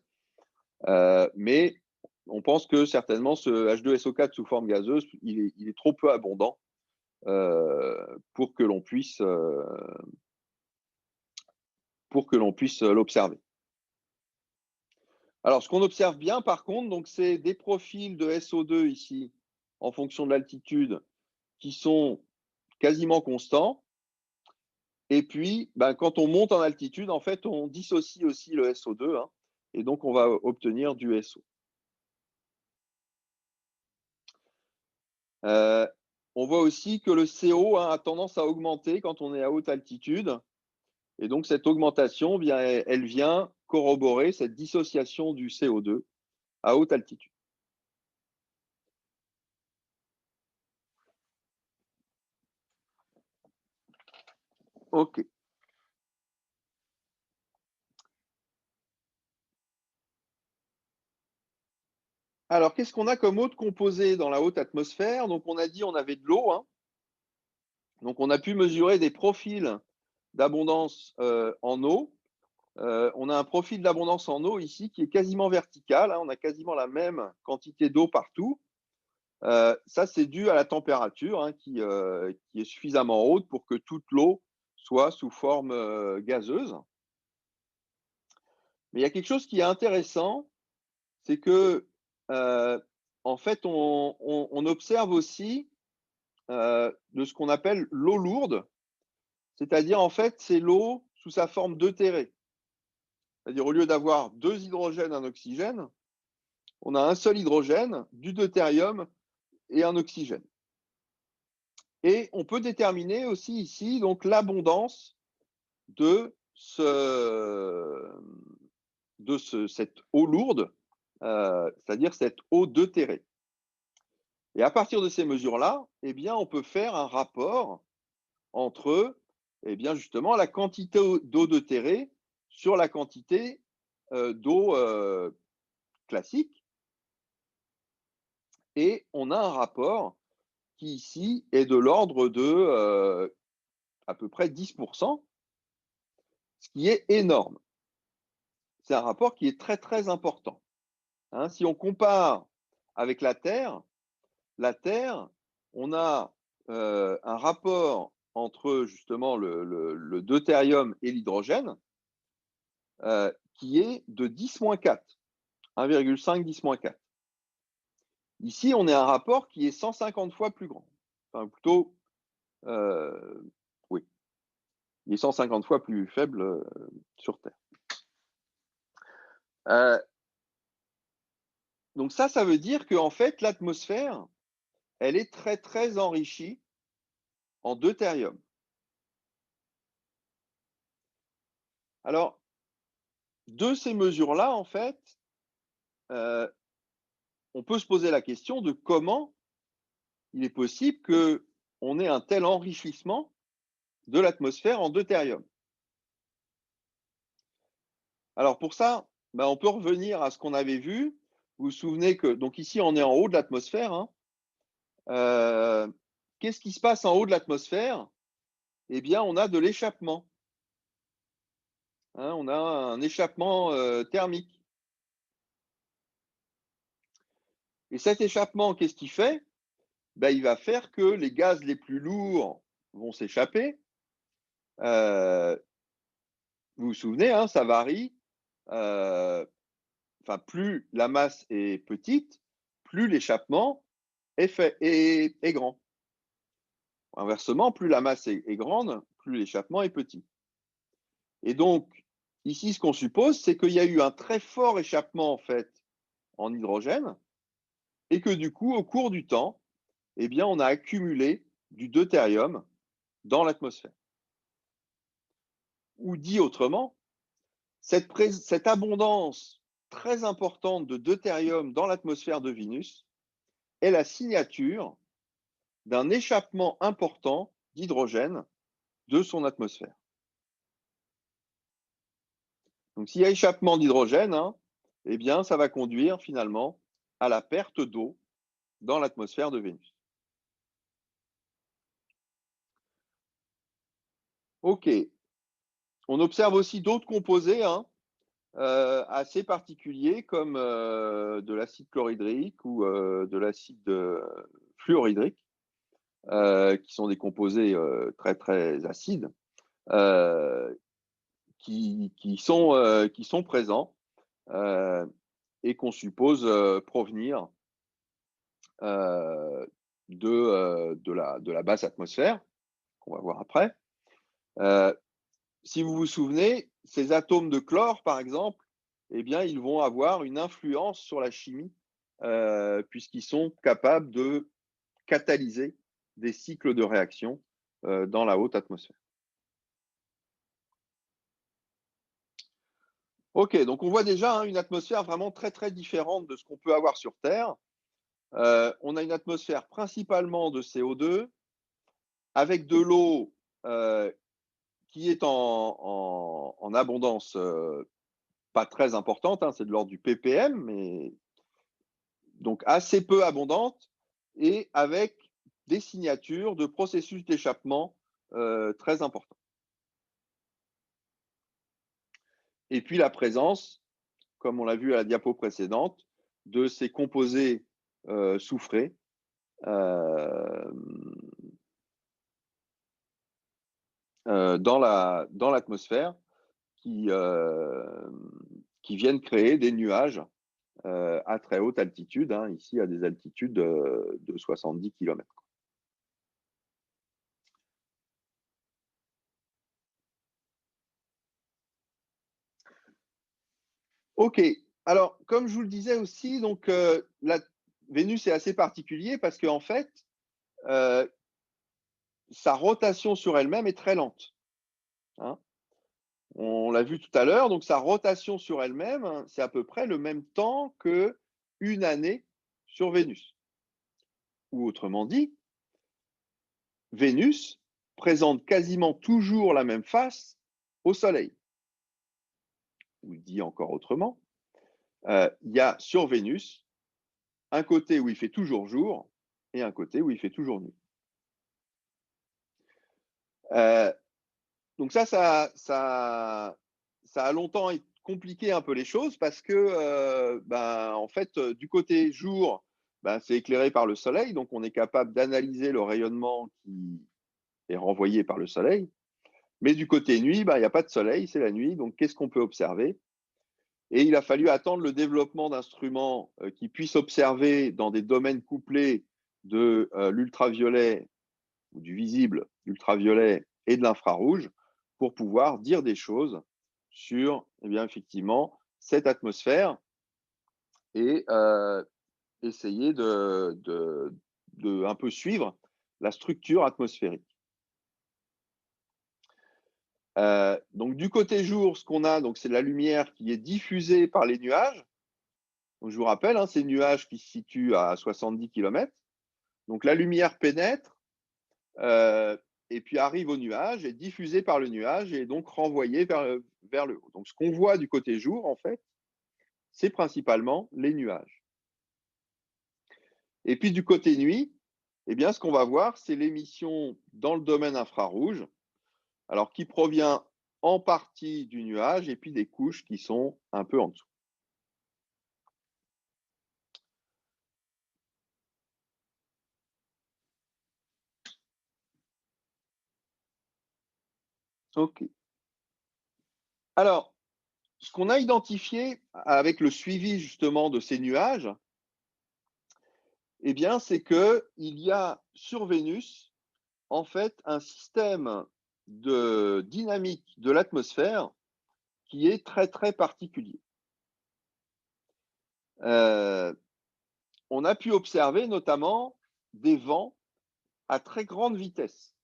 Mais on pense que certainement ce H2SO4 sous forme gazeuse, il est trop peu abondant pour que l'on puisse l'observer. Alors, ce qu'on observe bien, par contre, donc, c'est des profils de SO2 ici, en fonction de l'altitude, qui sont quasiment constants. Et puis, ben, quand on monte en altitude, en fait, on dissocie aussi le SO2, hein, et donc on va obtenir du SO. on voit aussi que le CO a tendance à augmenter quand on est à haute altitude. Et donc, cette augmentation, elle vient corroborer cette dissociation du CO2 à haute altitude. OK. Alors, qu'est-ce qu'on a comme autre composé dans la haute atmosphère? Donc, on a dit on avait de l'eau, hein. Donc, on a pu mesurer des profils d'abondance en eau. On a un profil d'abondance en eau ici qui est quasiment vertical, hein. On a quasiment la même quantité d'eau partout. Ça, c'est dû à la température, hein, qui est suffisamment haute pour que toute l'eau soit sous forme gazeuse. Mais il y a quelque chose qui est intéressant, c'est que, en fait, on observe aussi de ce qu'on appelle l'eau lourde, c'est-à-dire, en fait, c'est l'eau sous sa forme deutérée. C'est-à-dire, au lieu d'avoir 2 hydrogènes, un oxygène, on a un seul hydrogène, du deutérium et un oxygène. Et on peut déterminer aussi ici donc l'abondance de cette eau lourde, c'est-à-dire cette eau deutérée. Et à partir de ces mesures-là, eh bien, on peut faire un rapport entre, eh bien, justement, la quantité d'eau deutérée sur la quantité d'eau classique. Et on a un rapport qui, ici, est de l'ordre de à peu près 10%, ce qui est énorme. C'est un rapport qui est très, très important. Hein, si on compare avec la Terre, on a un rapport entre justement le deutérium et l'hydrogène qui est de 10-4, 1,5 10-4. Ici, on est à un rapport qui est 150 fois plus grand. Enfin, plutôt, oui, il est 150 fois plus faible sur Terre. Donc ça veut dire qu'en fait, l'atmosphère, elle est très, très enrichie en deutérium. Alors, de ces mesures-là, en fait, on peut se poser la question de comment il est possible qu'on ait un tel enrichissement de l'atmosphère en deutérium. Alors pour ça, on peut revenir à ce qu'on avait vu. Vous vous souvenez que, donc ici, on est en haut de l'atmosphère, hein. Qu'est-ce qui se passe en haut de l'atmosphère? Eh bien, on a de l'échappement. Hein, on a un échappement thermique. Et cet échappement, qu'est-ce qu'il fait? Il va faire que les gaz les plus lourds vont s'échapper. Vous vous souvenez, hein, ça varie. Plus la masse est petite, plus l'échappement est grand. Inversement, plus la masse est grande, plus l'échappement est petit. Et donc, ici, ce qu'on suppose, c'est qu'il y a eu un très fort échappement, en fait, en hydrogène, et que du coup, au cours du temps, eh bien, on a accumulé du deutérium dans l'atmosphère. Ou dit autrement, cette abondance très importante de deutérium dans l'atmosphère de Vénus est la signature d'un échappement important d'hydrogène de son atmosphère. Donc, s'il y a échappement d'hydrogène, hein, eh bien, ça va conduire finalement à la perte d'eau dans l'atmosphère de Vénus. OK. On observe aussi d'autres composés, hein, assez particuliers comme de l'acide chlorhydrique ou de l'acide fluorhydrique, qui sont des composés très, très acides, qui sont présents et qu'on suppose provenir de la basse atmosphère, qu'on va voir après. Si vous vous souvenez, ces atomes de chlore, par exemple, eh bien, ils vont avoir une influence sur la chimie, puisqu'ils sont capables de catalyser des cycles de réaction dans la haute atmosphère. Ok, donc on voit déjà une atmosphère vraiment très très différente de ce qu'on peut avoir sur Terre. On a une atmosphère principalement de CO2 avec de l'eau qui est en abondance pas très importante, hein, c'est de l'ordre du ppm, mais donc assez peu abondante et avec des signatures de processus d'échappement très importants. Et puis la présence, comme on l'a vu à la diapo précédente, de ces composés soufrés dans l'atmosphère qui viennent créer des nuages à très haute altitude, hein, ici à des altitudes de 70 km. Ok, alors comme je vous le disais aussi, donc Vénus est assez particulier parce qu'en fait, sa rotation sur elle-même est très lente. Hein. On l'a vu tout à l'heure, donc sa rotation sur elle-même, hein, c'est à peu près le même temps qu'une année sur Vénus. Ou autrement dit, Vénus présente quasiment toujours la même face au Soleil. Ou dit encore autrement, il y a sur Vénus un côté où il fait toujours jour et un côté où il fait toujours nuit. Donc ça a longtemps compliqué un peu les choses parce que, en fait, du côté jour, c'est éclairé par le soleil, donc on est capable d'analyser le rayonnement qui est renvoyé par le soleil. Mais du côté nuit, il n'y a pas de soleil, c'est la nuit, donc qu'est-ce qu'on peut observer? Et il a fallu attendre le développement d'instruments qui puissent observer dans des domaines couplés de l'ultraviolet ou du visible, l'ultraviolet et de l'infrarouge pour pouvoir dire des choses sur, effectivement, cette atmosphère et essayer de un peu suivre la structure atmosphérique. Donc du côté jour, ce qu'on a, c'est la lumière qui est diffusée par les nuages. Donc, je vous rappelle, hein, ces nuages qui se situent à 70 km. Donc la lumière pénètre et puis arrive au nuage, est diffusée par le nuage et donc renvoyée vers le haut. Donc ce qu'on voit du côté jour, en fait, c'est principalement les nuages. Et puis du côté nuit, ce qu'on va voir, c'est l'émission dans le domaine infrarouge, alors qui provient en partie du nuage et puis des couches qui sont un peu en dessous. Ok. Alors, ce qu'on a identifié avec le suivi justement de ces nuages, c'est qu'il y a sur Vénus, en fait, un système de dynamique de l'atmosphère qui est très, très particulier. On a pu observer notamment des vents à très grande vitesse.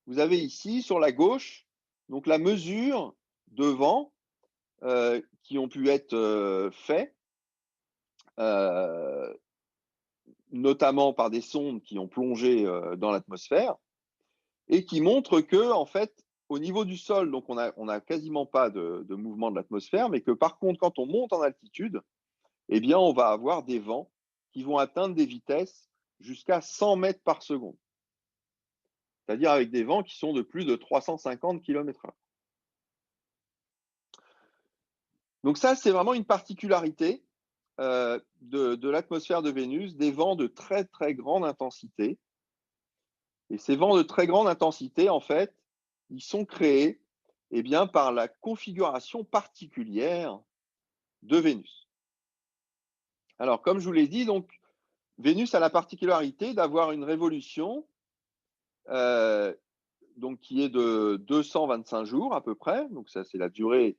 Vous avez ici, sur la gauche, donc la mesure de vents qui ont pu être faits, notamment par des sondes qui ont plongé dans l'atmosphère et qui montrent que, en fait, au niveau du sol, donc on a quasiment pas de mouvement de l'atmosphère, mais que par contre, quand on monte en altitude, on va avoir des vents qui vont atteindre des vitesses jusqu'à 100 mètres par seconde. C'est-à-dire avec des vents qui sont de plus de 350 km/h. Donc ça, c'est vraiment une particularité de l'atmosphère de Vénus, des vents de très, très grande intensité. Et ces vents de très grande intensité, en fait, ils sont créés par la configuration particulière de Vénus. Alors, comme je vous l'ai dit, donc, Vénus a la particularité d'avoir une révolution qui est de 225 jours à peu près. Donc, ça, c'est la durée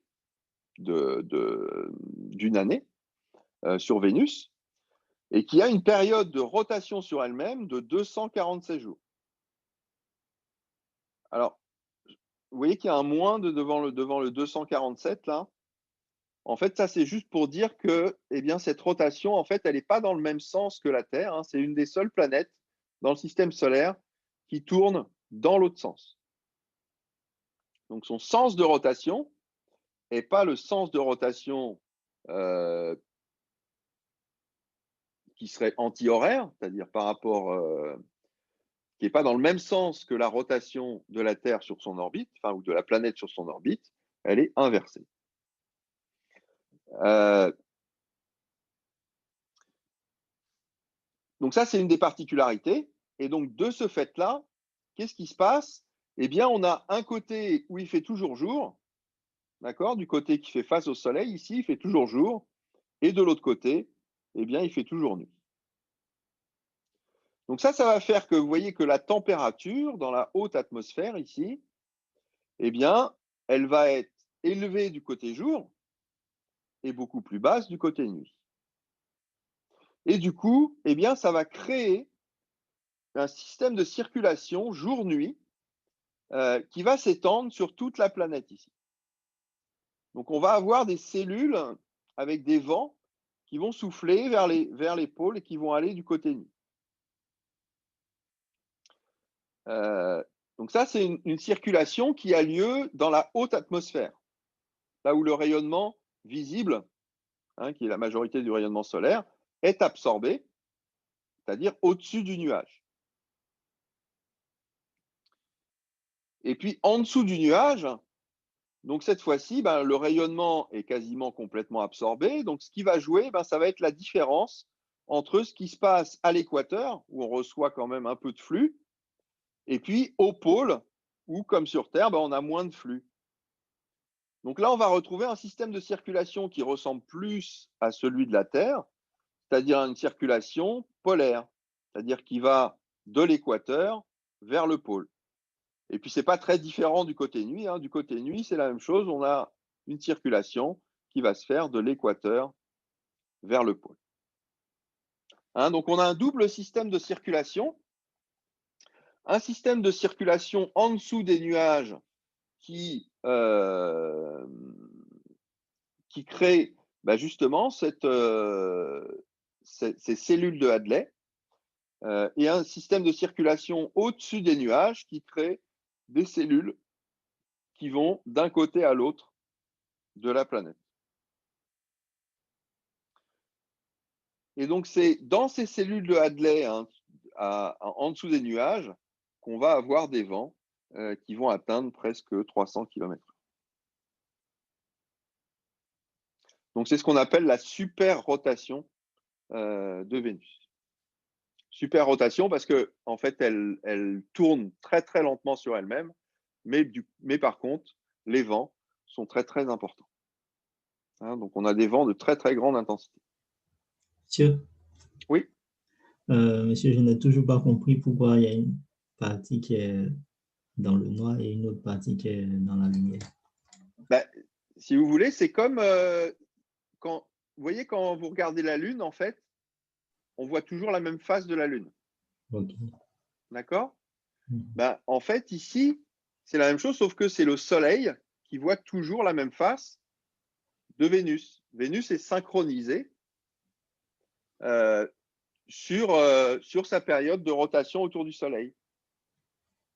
d'une année sur Vénus. et qui a une période de rotation sur elle-même de 246 jours. Alors, vous voyez qu'il y a un moins devant le 247 là. En fait, ça, c'est juste pour dire que eh bien, cette rotation, en fait, elle n'est pas dans le même sens que la Terre, hein. C'est une des seules planètes dans le système solaire qui tourne dans l'autre sens. Donc, son sens de rotation n'est pas le sens de rotation qui serait anti-horaire, c'est-à-dire par rapport, qui n'est pas dans le même sens que la rotation de la Terre sur son orbite, enfin, ou de la planète sur son orbite, elle est inversée. Donc ça, c'est une des particularités. Et donc, de ce fait-là, qu'est-ce qui se passe? Eh bien, on a un côté où il fait toujours jour, d'accord? Du côté qui fait face au Soleil, ici, il fait toujours jour. Et de l'autre côté, eh bien, il fait toujours nuit. Donc ça va faire que vous voyez que la température dans la haute atmosphère, ici, eh bien, elle va être élevée du côté jour et beaucoup plus basse du côté nuit. Et du coup, eh bien, ça va créer un système de circulation jour-nuit qui va s'étendre sur toute la planète ici. Donc, on va avoir des cellules avec des vents qui vont souffler vers les pôles et qui vont aller du côté nuit. Donc ça, c'est une circulation qui a lieu dans la haute atmosphère, là où le rayonnement visible, hein, qui est la majorité du rayonnement solaire, est absorbé, c'est-à-dire au-dessus du nuage. Et puis, en dessous du nuage, donc cette fois-ci, le rayonnement est quasiment complètement absorbé. Donc, ce qui va jouer, ça va être la différence entre ce qui se passe à l'équateur, où on reçoit quand même un peu de flux, et puis au pôle, où, comme sur Terre, on a moins de flux. Donc là, on va retrouver un système de circulation qui ressemble plus à celui de la Terre, c'est-à-dire une circulation polaire, c'est-à-dire qui va de l'équateur vers le pôle. Et puis, ce n'est pas très différent du côté nuit, hein. Du côté nuit, c'est la même chose. On a une circulation qui va se faire de l'équateur vers le pôle. Hein, donc, on a un double système de circulation. Un système de circulation en dessous des nuages qui crée justement ces cellules de Hadley, et un système de circulation au-dessus des nuages qui crée des cellules qui vont d'un côté à l'autre de la planète. Et donc, c'est dans ces cellules de Hadley, hein, en dessous des nuages, qu'on va avoir des vents qui vont atteindre presque 300 km/h. Donc, c'est ce qu'on appelle la super-rotation de Vénus. Super-rotation parce que, en fait, elle tourne très, très lentement sur elle-même, mais par contre, les vents sont très, très importants. Hein, donc, on a des vents de très, très grande intensité. Monsieur, oui. Monsieur, je n'ai toujours pas compris pourquoi il y a une partie qui est dans le noir et une autre partie qui est dans la lumière. Si vous voulez, c'est comme vous voyez, quand vous regardez la Lune, en fait, on voit toujours la même face de la Lune. Okay. D'accord? En fait, ici, c'est la même chose, sauf que c'est le Soleil qui voit toujours la même face de Vénus. Vénus est synchronisée sur sa période de rotation autour du Soleil.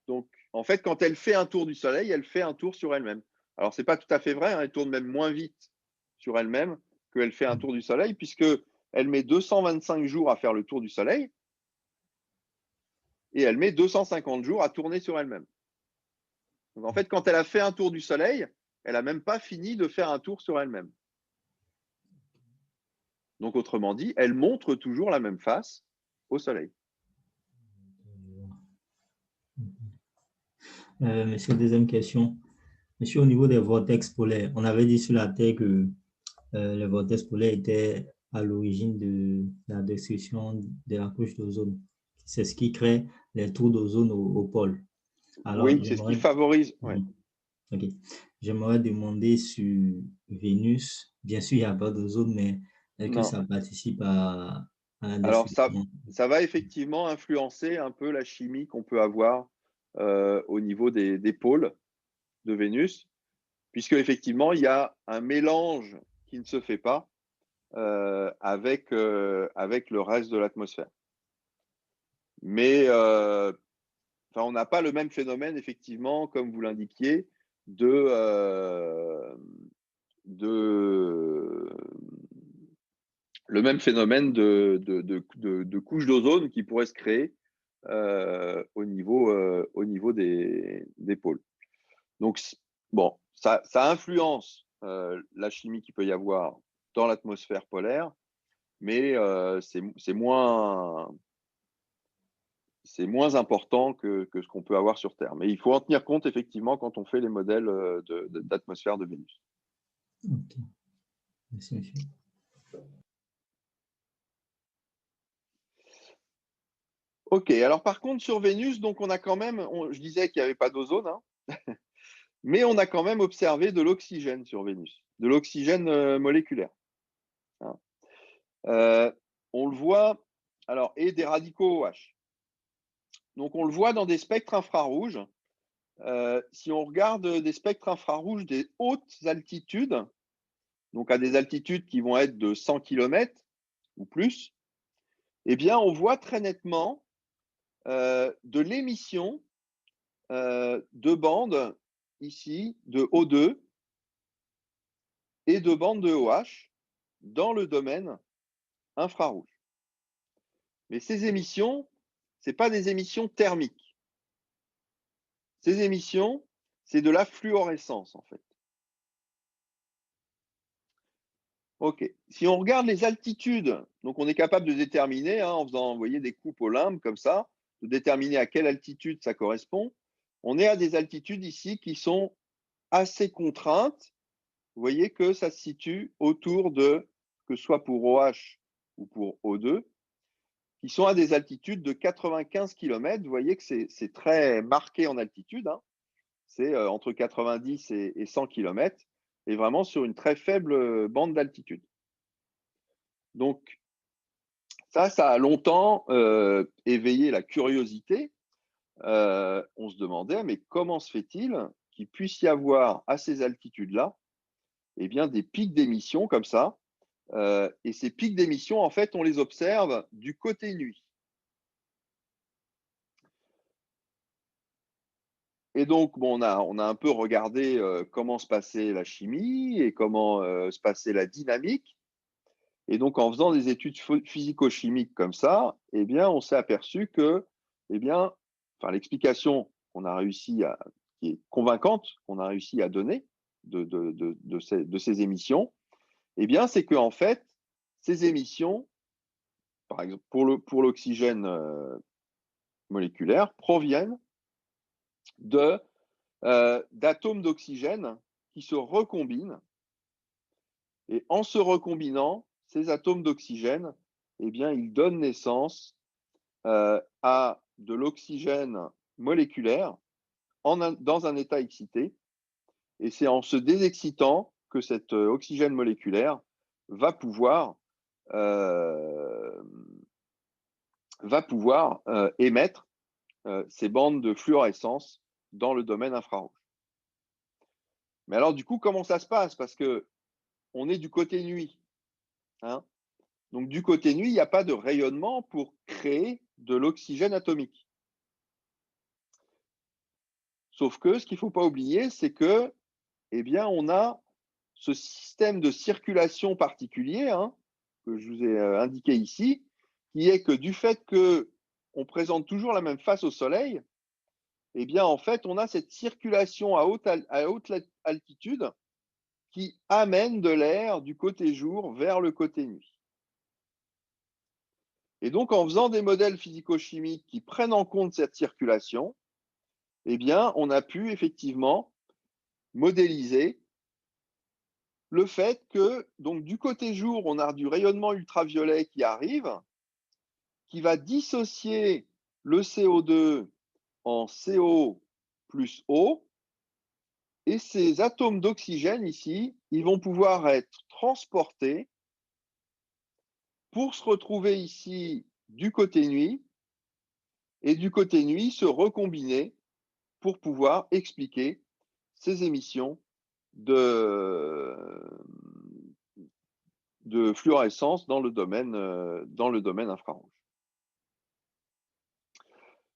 Donc, en fait, quand elle fait un tour du Soleil, elle fait un tour sur elle-même. Alors, ce n'est pas tout à fait vrai, hein, elle tourne même moins vite sur elle-même qu'elle fait un tour du Soleil, puisqu'elle met 225 jours à faire le tour du Soleil et elle met 250 jours à tourner sur elle-même. Donc, en fait, quand elle a fait un tour du Soleil, elle n'a même pas fini de faire un tour sur elle-même. Donc, autrement dit, elle montre toujours la même face au Soleil. Monsieur, deuxième question. Monsieur, au niveau des vortex polaires, on avait dit sur la Terre que les vortex polaires étaient à l'origine de la destruction de la couche d'ozone. C'est ce qui crée les trous d'ozone au pôle. Alors, oui, c'est ce qui favorise. Ouais. Ok. J'aimerais demander sur Vénus, bien sûr, il n'y a pas d'ozone, mais est-ce que ça participe à à la Alors, description. ça va effectivement influencer un peu la chimie qu'on peut avoir au niveau des pôles de Vénus, puisque effectivement, il y a un mélange qui ne se fait pas avec le reste de l'atmosphère. Mais on n'a pas le même phénomène, effectivement, comme vous l'indiquiez, le même phénomène de couche d'ozone qui pourrait se créer au niveau des pôles. Donc, bon, ça influence la chimie qu'il peut y avoir dans l'atmosphère polaire, mais c'est moins important que ce qu'on peut avoir sur Terre. Mais il faut en tenir compte effectivement quand on fait les modèles d'atmosphère de Vénus. Ok. Merci, monsieur. Ok, alors par contre sur Vénus, donc on a quand même, je disais qu'il n'y avait pas d'ozone, hein, mais on a quand même observé de l'oxygène sur Vénus, de l'oxygène moléculaire. Hein. On le voit, alors, et des radicaux OH. Donc on le voit dans des spectres infrarouges. Si on regarde des spectres infrarouges des hautes altitudes, donc à des altitudes qui vont être de 100 km ou plus, eh bien on voit très nettement de l'émission de bandes ici de O2 et de bandes de OH dans le domaine infrarouge. Mais ces émissions, ce n'est pas des émissions thermiques. Ces émissions, c'est de la fluorescence en fait. Ok. Si on regarde les altitudes, donc on est capable de déterminer, en faisant, vous voyez, des coupes au limbe comme ça, de déterminer à quelle altitude ça correspond. On est à des altitudes ici qui sont assez contraintes. Vous voyez que ça se situe autour de, que ce soit pour OH ou pour O2, qui sont à des altitudes de 95 km. Vous voyez que c'est très marqué en altitude. Hein. C'est entre 90 et 100 km, et vraiment sur une très faible bande d'altitude. Donc, ça a longtemps éveillé la curiosité. On se demandait, mais comment se fait-il qu'il puisse y avoir à ces altitudes-là des pics d'émission comme ça. Et ces pics d'émission, en fait, on les observe du côté nuit. Et donc, bon, on a un peu regardé comment se passait la chimie et comment se passait la dynamique. Et donc, en faisant des études physico-chimiques comme ça, on s'est aperçu que, l'explication qu'on a réussi qui est convaincante, qu'on a réussi à donner de ces émissions, c'est que en fait, ces émissions, par exemple pour l'oxygène moléculaire, proviennent d'atomes d'oxygène qui se recombinent. Et en se recombinant, ces atomes d'oxygène, ils donnent naissance à de l'oxygène moléculaire dans un état excité. Et c'est en se désexcitant que cet oxygène moléculaire va pouvoir émettre ces bandes de fluorescence dans le domaine infrarouge. Mais alors, du coup, comment ça se passe? Parce qu'on est du côté nuit. Hein. Donc, du côté nuit, il n'y a pas de rayonnement pour créer de l'oxygène atomique. Sauf que ce qu'il ne faut pas oublier, c'est que, on a ce système de circulation particulier que je vous ai indiqué ici, qui est que du fait qu'on présente toujours la même face au Soleil, en fait, on a cette circulation à haute altitude qui amène de l'air du côté jour vers le côté nuit. Et donc, en faisant des modèles physico-chimiques qui prennent en compte cette circulation, on a pu effectivement modéliser le fait que, donc, du côté jour, on a du rayonnement ultraviolet qui arrive, qui va dissocier le CO2 en CO plus O, et ces atomes d'oxygène ici, ils vont pouvoir être transportés pour se retrouver ici du côté nuit, et du côté nuit se recombiner pour pouvoir expliquer ces émissions de fluorescence dans le domaine infrarouge.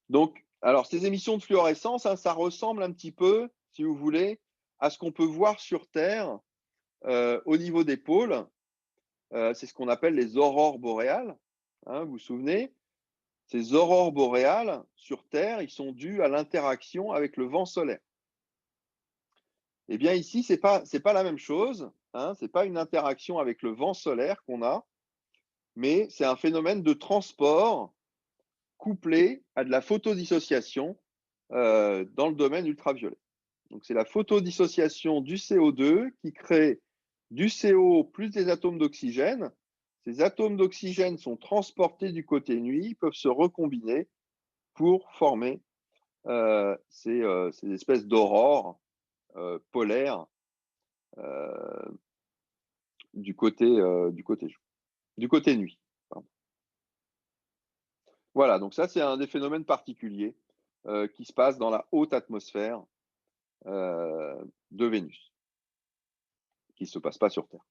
Donc, alors ces émissions de fluorescence, hein, ça ressemble un petit peu, si vous voulez, à ce qu'on peut voir sur Terre au niveau des pôles. C'est ce qu'on appelle les aurores boréales, hein, vous vous souvenez? Ces aurores boréales sur Terre, ils sont dus à l'interaction avec le vent solaire. Eh bien ici, c'est pas la même chose, hein, c'est pas une interaction avec le vent solaire qu'on a, mais c'est un phénomène de transport couplé à de la photodissociation dans le domaine ultraviolet. Donc c'est la photodissociation du CO2 qui crée du CO plus des atomes d'oxygène. Ces atomes d'oxygène sont transportés du côté nuit, peuvent se recombiner pour former ces espèces d'aurores polaires du côté nuit. Pardon. Voilà, donc ça c'est un des phénomènes particuliers qui se passe dans la haute atmosphère de Vénus, qui ne se passe pas sur Terre.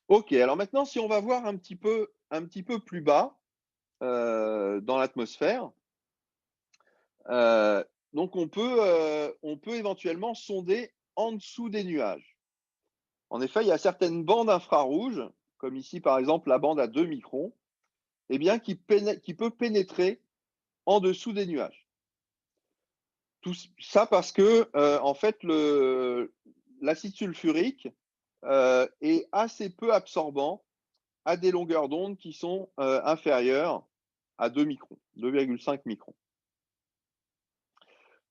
Ok, alors maintenant, si on va voir un petit peu plus bas dans l'atmosphère, donc on peut éventuellement sonder en dessous des nuages. En effet, il y a certaines bandes infrarouges, comme ici par exemple la bande à 2 microns, eh bien, qui peut pénétrer en dessous des nuages. Tout ça parce que, en fait, l'acide sulfurique est assez peu absorbant à des longueurs d'onde qui sont inférieures à 2 microns, 2,5 microns.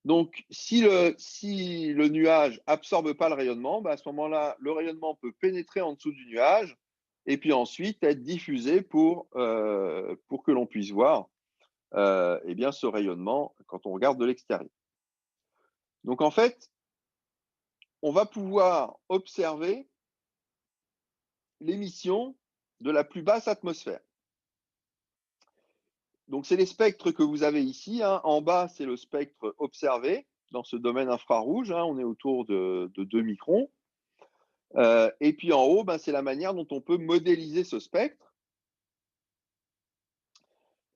Donc, si le nuage absorbe pas le rayonnement, à ce moment-là, le rayonnement peut pénétrer en dessous du nuage et puis ensuite être diffusé pour que l'on puisse voir eh bien, ce rayonnement quand on regarde de l'extérieur. Donc, en fait, on va pouvoir observer l'émission de la plus basse atmosphère. Donc, c'est les spectres que vous avez ici, hein. En bas, c'est le spectre observé dans ce domaine infrarouge, hein. On est autour de 2 microns. Et puis en haut, c'est la manière dont on peut modéliser ce spectre.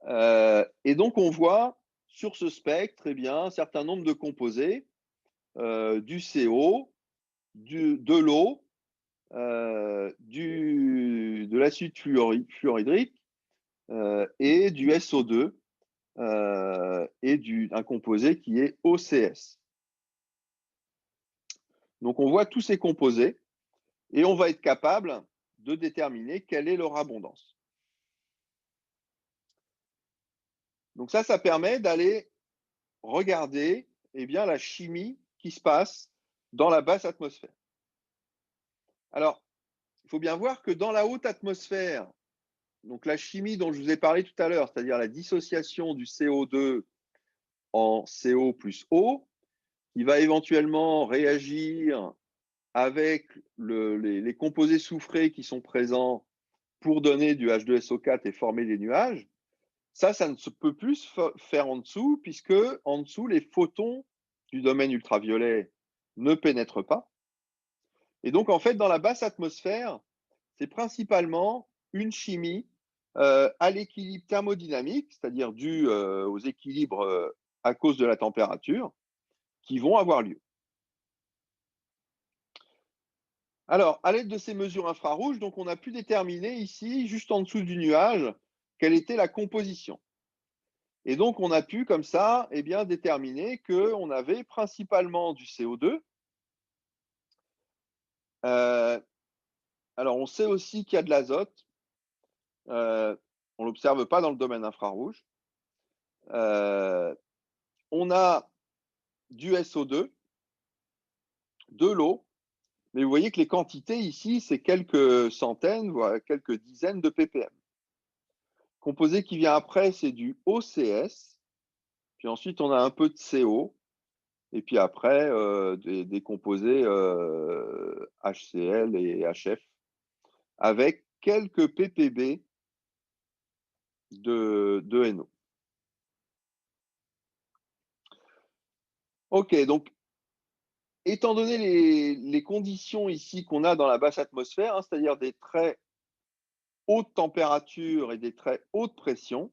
Et donc, on voit sur ce spectre eh bien, un certain nombre de composés, du CO, de l'eau, de l'acide fluorhydrique et du SO2 et un composé qui est OCS. Donc, on voit tous ces composés et on va être capable de déterminer quelle est leur abondance. Donc ça permet d'aller regarder eh bien, la chimie qui se passe dans la basse atmosphère. Alors, il faut bien voir que dans la haute atmosphère, donc la chimie dont je vous ai parlé tout à l'heure, c'est-à-dire la dissociation du CO2 en CO plus O, qui va éventuellement réagir avec les composés soufrés qui sont présents pour donner du H2SO4 et former des nuages, ça ne se peut plus faire en dessous, puisque en dessous, les photons du domaine ultraviolet ne pénètrent pas. Et donc, en fait, dans la basse atmosphère, c'est principalement une chimie à l'équilibre thermodynamique, c'est-à-dire due aux équilibres à cause de la température, qui vont avoir lieu. Alors, à l'aide de ces mesures infrarouges, donc on a pu déterminer ici, juste en dessous du nuage, quelle était la composition. Et donc, on a pu, comme ça, eh bien, déterminer qu'on avait principalement du CO2. Alors, on sait aussi qu'il y a de l'azote. On ne l'observe pas dans le domaine infrarouge. On a du SO2, de l'eau, mais vous voyez que les quantités ici, c'est quelques centaines, voire quelques dizaines de ppm. Composé qui vient après, c'est du OCS. Puis ensuite, on a un peu de CO. et puis après des composés HCl et HF, avec quelques ppb de NO. Ok, donc étant donné les conditions ici qu'on a dans la basse atmosphère, hein, c'est-à-dire des très hautes températures et des très hautes pressions,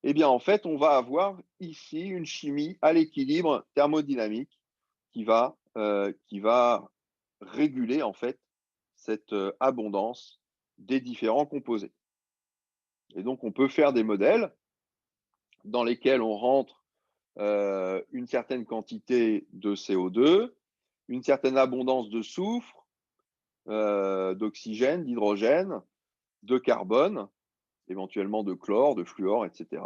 eh bien en fait, on va avoir ici une chimie à l'équilibre thermodynamique qui va réguler en fait cette abondance des différents composés. Et donc, on peut faire des modèles dans lesquels on rentre une certaine quantité de CO2, une certaine abondance de soufre, d'oxygène, d'hydrogène, de carbone, éventuellement de chlore, de fluor, etc.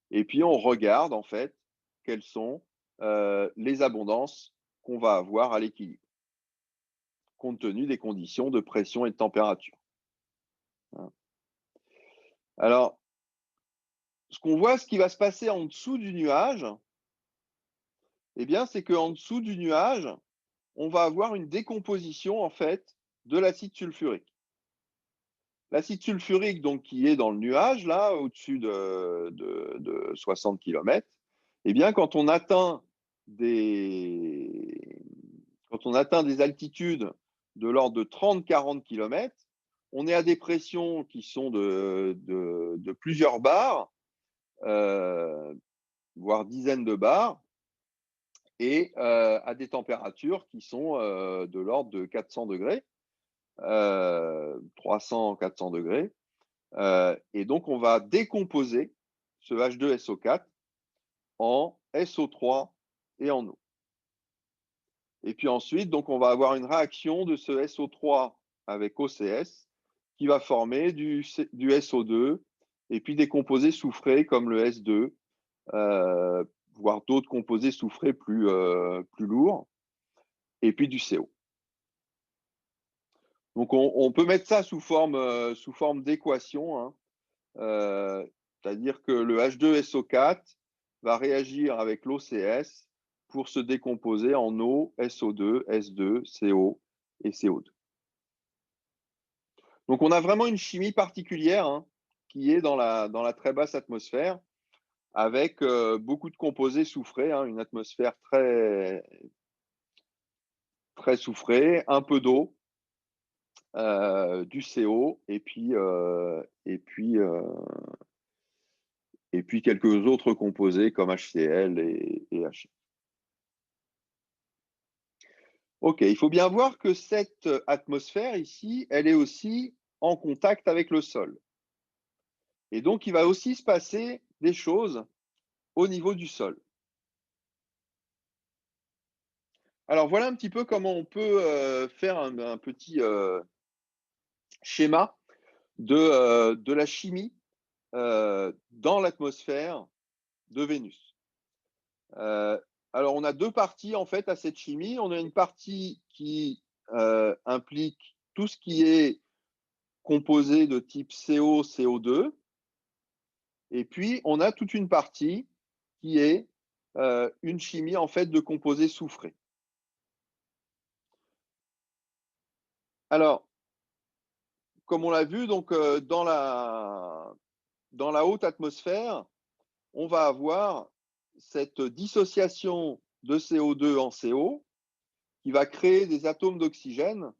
Et puis, on regarde en fait quelles sont les abondances qu'on va avoir à l'équilibre, compte tenu des conditions de pression et de température. Alors, ce qu'on voit, ce qui va se passer en dessous du nuage, eh bien, c'est qu'en dessous du nuage, on va avoir une décomposition en fait de l'acide sulfurique. L'acide sulfurique, donc, qui est dans le nuage, là, au-dessus de 60 km, eh bien, quand on atteint des altitudes de l'ordre de 30-40 km, on est à des pressions qui sont de plusieurs bars, voire dizaines de bars, et à des températures qui sont de l'ordre de 400 degrés, 300-400 degrés. Et donc, on va décomposer ce H2SO4 en SO3 et en eau. Et puis ensuite, donc, on va avoir une réaction de ce SO3 avec OCS qui va former du SO2 et puis des composés soufrés comme le S2, voire d'autres composés soufrés plus lourds, et puis du CO. Donc, on peut mettre ça sous forme d'équation, hein. C'est-à-dire que le H2SO4 va réagir avec l'OCS pour se décomposer en eau, SO2, S2, CO et CO2. Donc, on a vraiment une chimie particulière, hein, qui est dans la très basse atmosphère, avec beaucoup de composés soufrés, hein, une atmosphère très, très soufrée, un peu d'eau, du CO et puis quelques autres composés comme HCl et HF. Ok, il faut bien voir que cette atmosphère ici, elle est aussi en contact avec le sol. Et donc, il va aussi se passer des choses au niveau du sol. Alors, voilà un petit peu comment on peut faire un petit schéma de la chimie dans l'atmosphère de Vénus. Alors, on a deux parties en fait à cette chimie. On a une partie qui implique tout ce qui est composé de type CO, CO2. Et puis, on a toute une partie qui est une chimie en fait de composés soufrés. Alors, comme on l'a vu, donc dans la haute atmosphère, on va avoir cette dissociation de CO2 en CO qui va créer des atomes d'oxygène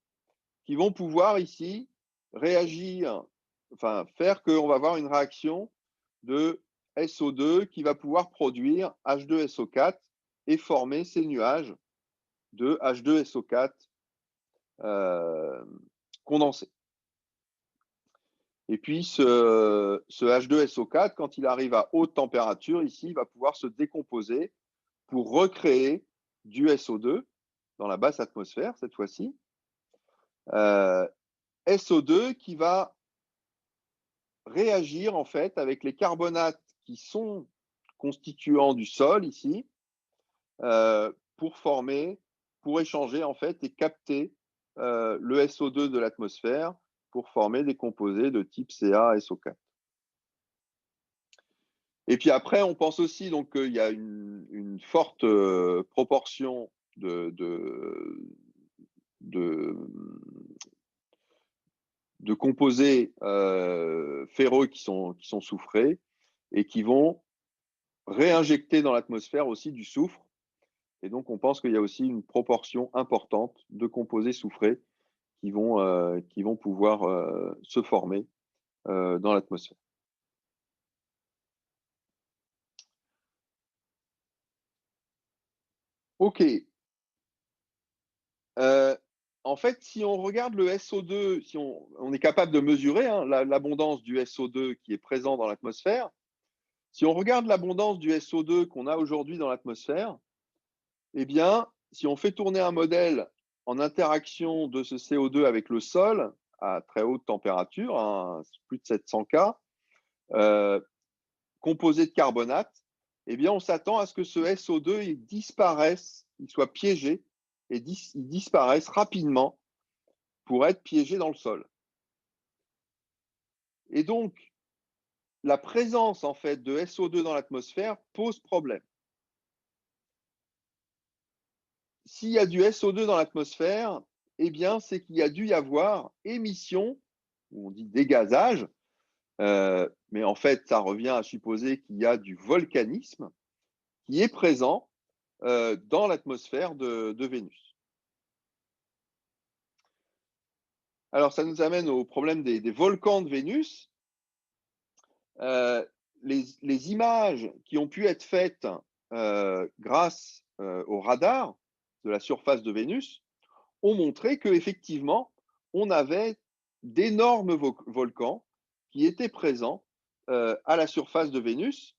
qui vont pouvoir ici réagir, enfin faire qu'on va avoir une réaction de SO2 qui va pouvoir produire H2SO4 et former ces nuages de H2SO4 condensés. Et puis ce H2SO4, quand il arrive à haute température, ici, il va pouvoir se décomposer pour recréer du SO2 dans la basse atmosphère cette fois-ci. SO2 qui va réagir en fait avec les carbonates qui sont constituants du sol ici pour échanger en fait et capter le SO2 de l'atmosphère pour former des composés de type CaSO4. Et puis après, on pense aussi donc qu'il y a une forte proportion de, de composés ferreux qui sont soufrés et qui vont réinjecter dans l'atmosphère aussi du soufre. Et donc, on pense qu'il y a aussi une proportion importante de composés soufrés qui vont pouvoir se former dans l'atmosphère. OK. En fait, si on regarde le SO2, si on est capable de mesurer hein, l'abondance du SO2 qui est présent dans l'atmosphère, si on regarde l'abondance du SO2 qu'on a aujourd'hui dans l'atmosphère, eh bien, si on fait tourner un modèle en interaction de ce CO2 avec le sol à très haute température, hein, plus de 700 K, composé de carbonate, eh bien, on s'attend à ce que ce SO2 il disparaisse, il soit piégé et il disparaisse rapidement pour être piégé dans le sol. Et donc, la présence en fait de SO2 dans l'atmosphère pose problème. S'il y a du SO2 dans l'atmosphère, eh bien, c'est qu'il y a dû y avoir émission, ou on dit dégazage, mais en fait, ça revient à supposer qu'il y a du volcanisme qui est présent dans l'atmosphère de Vénus. Alors, ça nous amène au problème des volcans de Vénus. Les images qui ont pu être faites grâce au radar de la surface de Vénus ont montré qu'effectivement, on avait d'énormes volcans qui étaient présents à la surface de Vénus,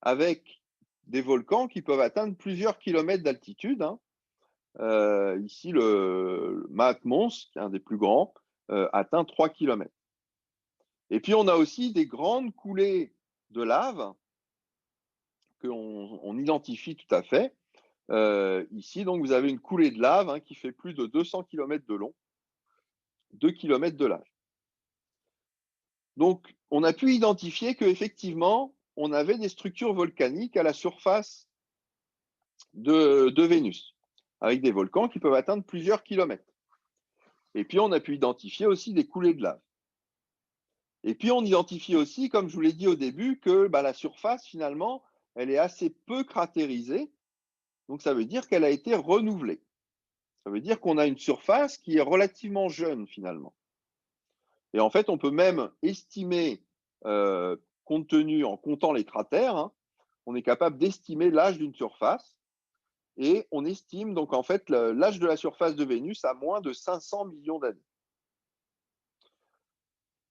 avec des volcans qui peuvent atteindre plusieurs kilomètres d'altitude. Hein. Ici, le Mount Mons, qui est un des plus grands, atteint 3 kilomètres. Et puis, on a aussi des grandes coulées de lave qu'on identifie tout à fait. Ici, donc, vous avez une coulée de lave hein, qui fait plus de 200 km de long, 2 km de large. Donc, on a pu identifier qu'effectivement, on avait des structures volcaniques à la surface de Vénus, avec des volcans qui peuvent atteindre plusieurs kilomètres. Et puis, on a pu identifier aussi des coulées de lave. Et puis, on identifie aussi, comme je vous l'ai dit au début, que la surface, finalement, elle est assez peu cratérisée. Donc, ça veut dire qu'elle a été renouvelée. Ça veut dire qu'on a une surface qui est relativement jeune, finalement. Et en fait, on peut même estimer, compte tenu, en comptant les cratères, hein, on est capable d'estimer l'âge d'une surface. Et on estime donc en fait l'âge de la surface de Vénus à moins de 500 millions d'années.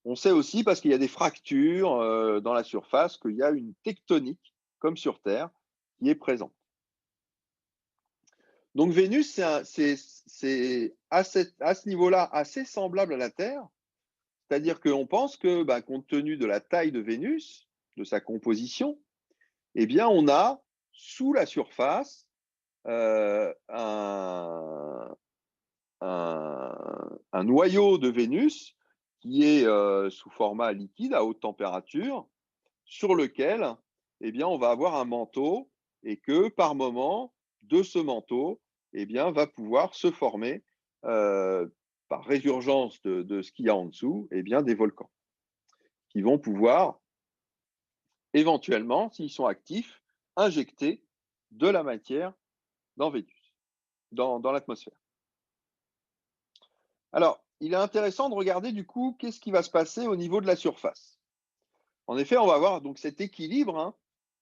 On sait aussi, parce qu'il y a des fractures dans la surface, qu'il y a une tectonique, comme sur Terre, qui est présente. Donc Vénus, c'est à ce niveau-là assez semblable à la Terre, c'est-à-dire qu'on pense que, compte tenu de la taille de Vénus, de sa composition, eh bien, on a sous la surface un noyau de Vénus qui est sous format liquide à haute température, sur lequel eh bien, on va avoir un manteau et que par moment, de ce manteau, eh bien, va pouvoir se former par résurgence de ce qu'il y a en dessous, eh bien, des volcans qui vont pouvoir éventuellement, s'ils sont actifs, injecter de la matière dans Vénus, dans l'atmosphère. Alors, il est intéressant de regarder du coup qu'est-ce qui va se passer au niveau de la surface. En effet, on va avoir donc cet équilibre hein,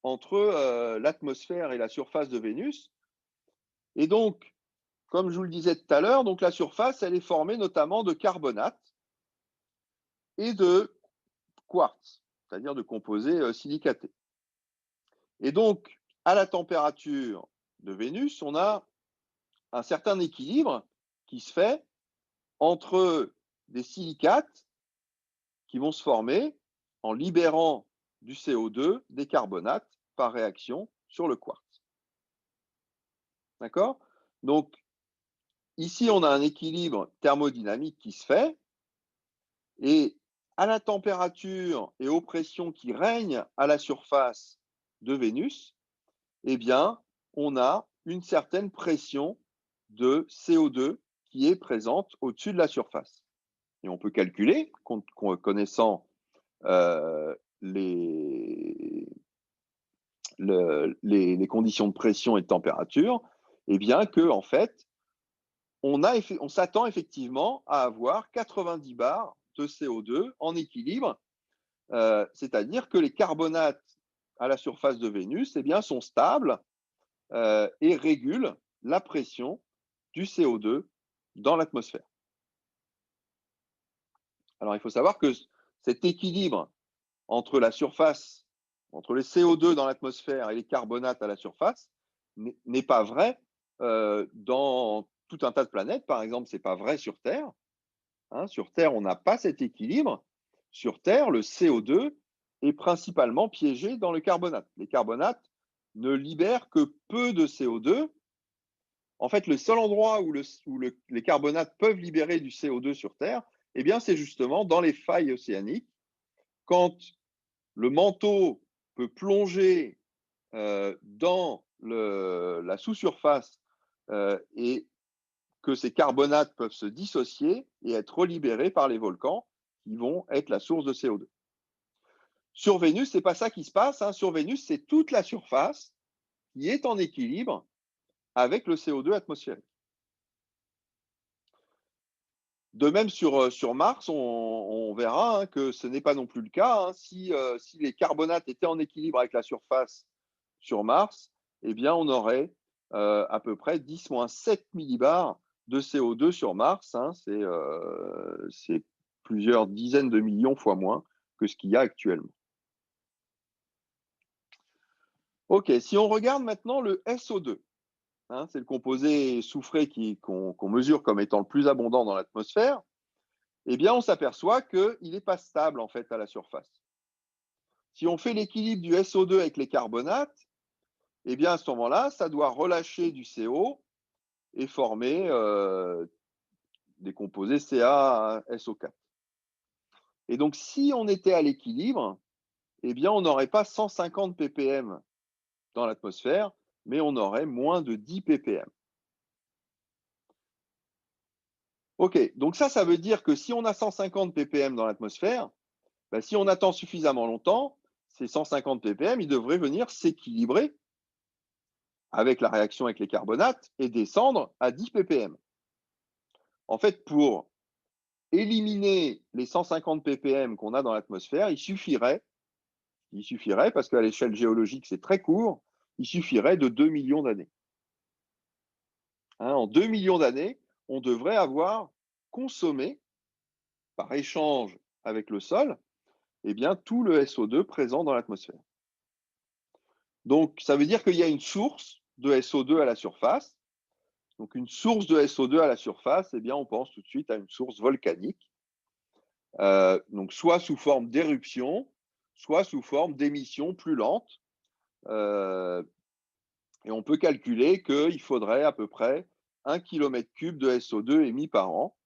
entre l'atmosphère et la surface de Vénus. Et donc, comme je vous le disais tout à l'heure, donc la surface, elle est formée notamment de carbonate et de quartz, c'est-à-dire de composés silicatés. Et donc, à la température de Vénus, on a un certain équilibre qui se fait entre des silicates qui vont se former en libérant du CO2, des carbonates, par réaction sur le quartz. D'accord? Donc, ici, on a un équilibre thermodynamique qui se fait, et à la température et aux pressions qui règnent à la surface de Vénus, eh bien, on a une certaine pression de CO2 qui est présente au-dessus de la surface. Et on peut calculer, connaissant les conditions de pression et de température, eh bien que en fait, on s'attend effectivement à avoir 90 bars de CO2 en équilibre, c'est-à-dire que les carbonates à la surface de Vénus eh bien, sont stables et régulent la pression du CO2 dans l'atmosphère. Alors, il faut savoir que cet équilibre entre la surface, entre les CO2 dans l'atmosphère et les carbonates à la surface, n'est pas vrai dans tout un tas de planètes. Par exemple, ce n'est pas vrai sur Terre. Hein, sur Terre, on n'a pas cet équilibre. Sur Terre, le CO2 est principalement piégé dans le carbonate. Les carbonates ne libèrent que peu de CO2. En fait, le seul endroit où les carbonates peuvent libérer du CO2 sur Terre, eh bien, c'est justement dans les failles océaniques. Quand le manteau peut plonger dans la sous-surface et que ces carbonates peuvent se dissocier et être relibérés par les volcans qui vont être la source de CO2. Sur Vénus, ce n'est pas ça qui se passe. Hein. Sur Vénus, c'est toute la surface qui est en équilibre avec le CO2 atmosphérique. De même, sur Mars, on verra que ce n'est pas non plus le cas. Hein. Si les carbonates étaient en équilibre avec la surface sur Mars, eh bien, on aurait à peu près 10-7 millibars de CO2 sur Mars. Hein. C'est plusieurs dizaines de millions fois moins que ce qu'il y a actuellement. OK, si on regarde maintenant le SO2, hein, c'est le composé soufré qu'on mesure comme étant le plus abondant dans l'atmosphère, eh bien, on s'aperçoit qu'il n'est pas stable en fait à la surface. Si on fait l'équilibre du SO2 avec les carbonates, eh bien, à ce moment-là, ça doit relâcher du CO et former des composés CaSO4. Et donc, si on était à l'équilibre, eh bien, on n'aurait pas 150 ppm dans l'atmosphère, mais on aurait moins de 10 ppm. OK, donc ça veut dire que si on a 150 ppm dans l'atmosphère, ben, si on attend suffisamment longtemps, ces 150 ppm, ils devraient venir s'équilibrer avec la réaction avec les carbonates et descendre à 10 ppm. En fait, pour éliminer les 150 ppm qu'on a dans l'atmosphère, il suffirait, parce qu'à l'échelle géologique, c'est très court, il suffirait de 2 millions d'années. Hein, en 2 millions d'années, on devrait avoir consommé, par échange avec le sol, eh bien, tout le SO2 présent dans l'atmosphère. Donc, ça veut dire qu'il y a une source de SO2 à la surface. Donc, une source de SO2 à la surface, eh bien, on pense tout de suite à une source volcanique. Donc, soit sous forme d'éruption, soit sous forme d'émission plus lente. Et on peut calculer qu'il faudrait à peu près 1 km3 de SO2 émis par an.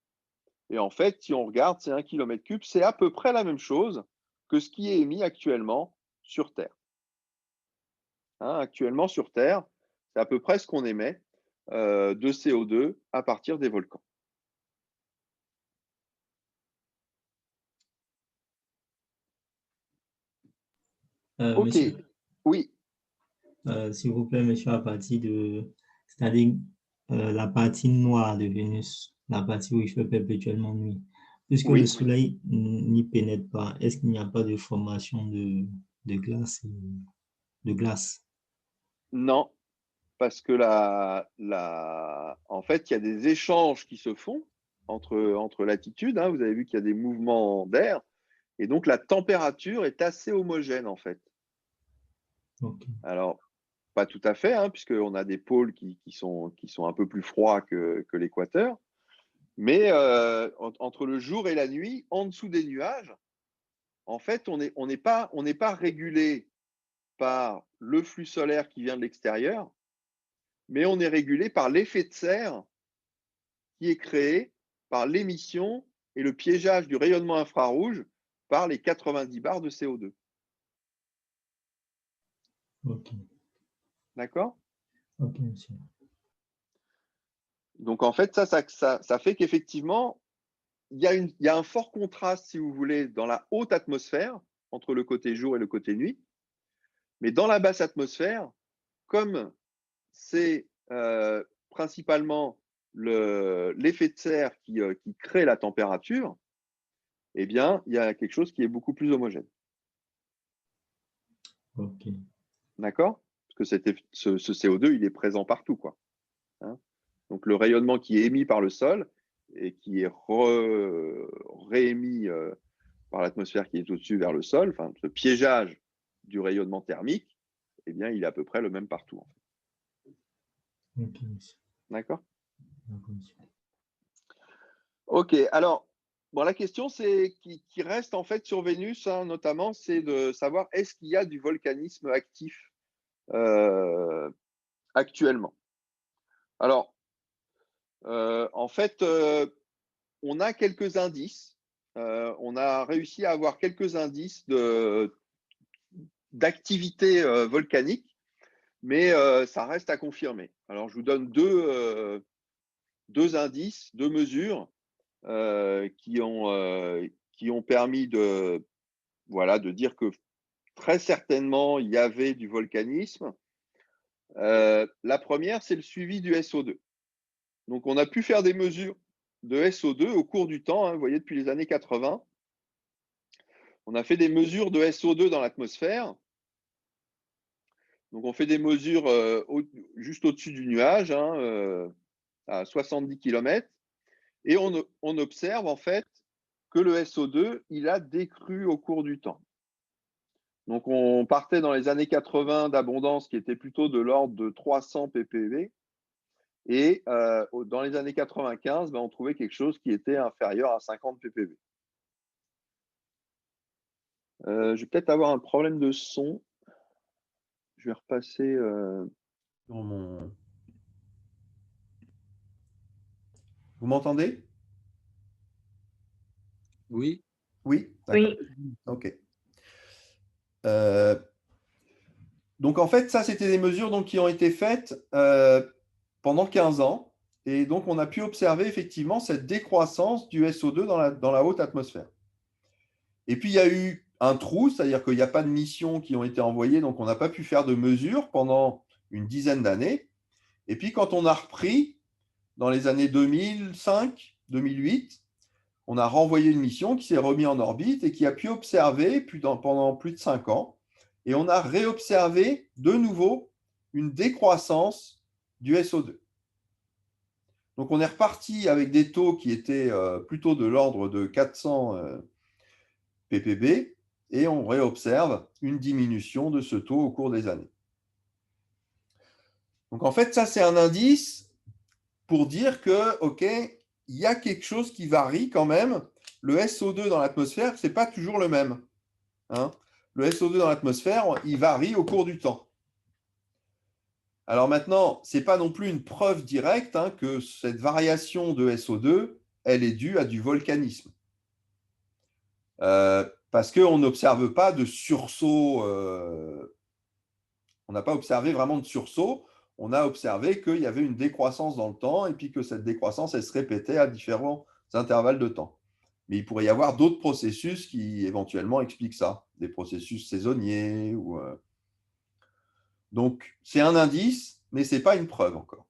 Et en fait, si on regarde, c'est 1 km3, c'est à peu près la même chose que ce qui est émis actuellement sur Terre. Hein, actuellement sur Terre, c'est à peu près ce qu'on émet de CO2 à partir des volcans. OK, Monsieur, oui, s'il vous plaît, monsieur, à partir de, c'est-à-dire la partie noire de Vénus, la partie où il fait perpétuellement nuit, puisque le oui, Soleil n'y pénètre pas, est-ce qu'il n'y a pas de formation de glace, de glace? non, parce que en fait, il y a des échanges qui se font entre latitudes. Hein, vous avez vu qu'il y a des mouvements d'air, et donc la température est assez homogène en fait. Okay. Alors, pas tout à fait, hein, puisqu'on a des pôles qui sont un peu plus froids que l'équateur, mais entre le jour et la nuit, en dessous des nuages, en fait, on n'est pas régulé par le flux solaire qui vient de l'extérieur, mais on est régulé par l'effet de serre qui est créé par l'émission et le piégeage du rayonnement infrarouge par les 90 bars de CO2. Ok. D'accord? Ok, monsieur. Donc, en fait, ça fait qu'effectivement, il y a un fort contraste, si vous voulez, dans la haute atmosphère, entre le côté jour et le côté nuit. Mais dans la basse atmosphère, comme c'est principalement l'effet de serre qui crée la température, eh bien, il y a quelque chose qui est beaucoup plus homogène. Ok. D'accord? Parce que ce CO2, il est présent partout, quoi. Hein. Donc, le rayonnement qui est émis par le sol et qui est réémis par l'atmosphère qui est au-dessus vers le sol, enfin, ce piégeage du rayonnement thermique, eh bien, il est à peu près le même partout, en fait. Ok, monsieur. D'accord? D'accord, monsieur. Ok, alors, bon, la question qui reste en fait sur Vénus, hein, notamment, c'est de savoir est-ce qu'il y a du volcanisme actif actuellement. Alors, en fait, on a quelques indices. On a réussi à avoir quelques indices d'activité volcanique, mais ça reste à confirmer. Alors, je vous donne deux indices, deux mesures qui ont permis de dire que très certainement il y avait du volcanisme. La première, c'est le suivi du SO2. Donc, on a pu faire des mesures de SO2 au cours du temps, hein, vous voyez, depuis les années 80. On a fait des mesures de SO2 dans l'atmosphère. Donc, on fait des mesures juste au-dessus du nuage, hein, à 70 km, et on observe en fait que le SO2, il a décru au cours du temps. Donc, on partait dans les années 80 d'abondance qui était plutôt de l'ordre de 300 ppb. Et dans les années 95, on trouvait quelque chose qui était inférieur à 50 ppb. Je vais peut-être avoir un problème de son. Je vais repasser. Dans mon... Vous m'entendez? Oui, Oui, d'accord. Oui, Ok. Donc en fait, ça, c'était des mesures donc, qui ont été faites pendant 15 ans. Et donc, on a pu observer effectivement cette décroissance du SO2 dans la haute atmosphère. Et puis, il y a eu un trou, c'est-à-dire qu'il n'y a pas de missions qui ont été envoyées, donc on n'a pas pu faire de mesures pendant une dizaine d'années. Et puis, quand on a repris, dans les années 2005, 2008, on a renvoyé une mission qui s'est remise en orbite et qui a pu observer pendant plus de 5 ans. Et on a réobservé de nouveau une décroissance du SO2. Donc on est reparti avec des taux qui étaient plutôt de l'ordre de 400 ppb et on réobserve une diminution de ce taux au cours des années. Donc en fait, ça c'est un indice pour dire que, OK, il y a quelque chose qui varie quand même. Le SO2 dans l'atmosphère, ce n'est pas toujours le même. Hein. Le SO2 dans l'atmosphère, il varie au cours du temps. Alors maintenant, ce n'est pas non plus une preuve directe hein, que cette variation de SO2, elle est due à du volcanisme. Parce qu'on n'observe pas de sursaut, on n'a pas observé vraiment de sursaut, on a observé qu'il y avait une décroissance dans le temps et puis que cette décroissance, elle se répétait à différents intervalles de temps. Mais il pourrait y avoir d'autres processus qui éventuellement expliquent ça, des processus saisonniers. Donc, c'est un indice, mais ce n'est pas une preuve encore.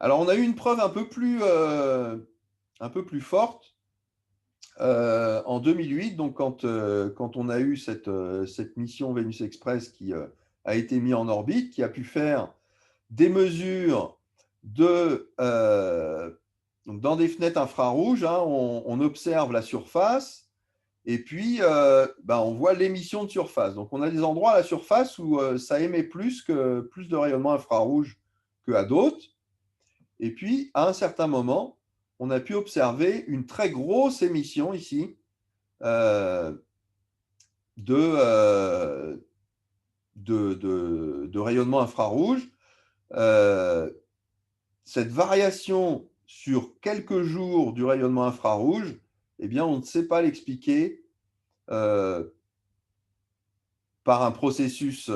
Alors, on a eu une preuve un peu plus forte en 2008, donc quand on a eu cette mission Vénus Express qui a été mise en orbite, qui a pu faire des mesures donc dans des fenêtres infrarouges, hein, on observe la surface et puis on voit l'émission de surface. Donc on a des endroits à la surface où ça émet plus de rayonnement infrarouge qu'à d'autres. Et puis à un certain moment, on a pu observer une très grosse émission ici de rayonnement infrarouge. Cette variation sur quelques jours du rayonnement infrarouge, eh bien, on ne sait pas l'expliquer par un processus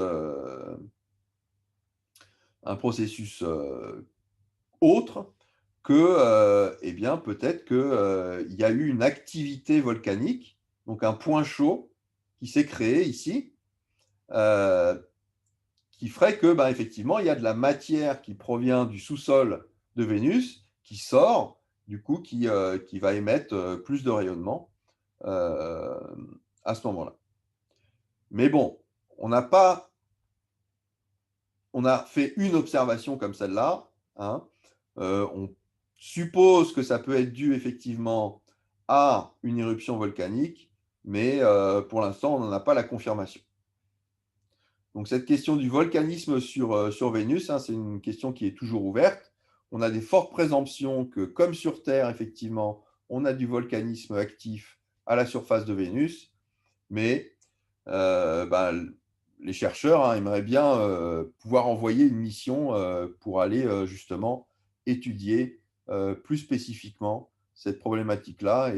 autre que, eh bien, peut-être qu'il y a eu une activité volcanique, donc un point chaud qui s'est créé ici, qui ferait que, ben, effectivement, il y a de la matière qui provient du sous-sol de Vénus qui sort, du coup, qui va émettre plus de rayonnement à ce moment-là. Mais bon, on n'a pas, on a fait une observation comme celle-là, hein. On suppose que ça peut être dû effectivement à une éruption volcanique, mais pour l'instant, on n'en a pas la confirmation. Donc cette question du volcanisme sur Vénus, hein, c'est une question qui est toujours ouverte. On a des fortes présomptions que, comme sur Terre, effectivement, on a du volcanisme actif à la surface de Vénus, mais ben, les chercheurs, hein, aimeraient bien pouvoir envoyer une mission pour aller justement étudier plus spécifiquement cette problématique-là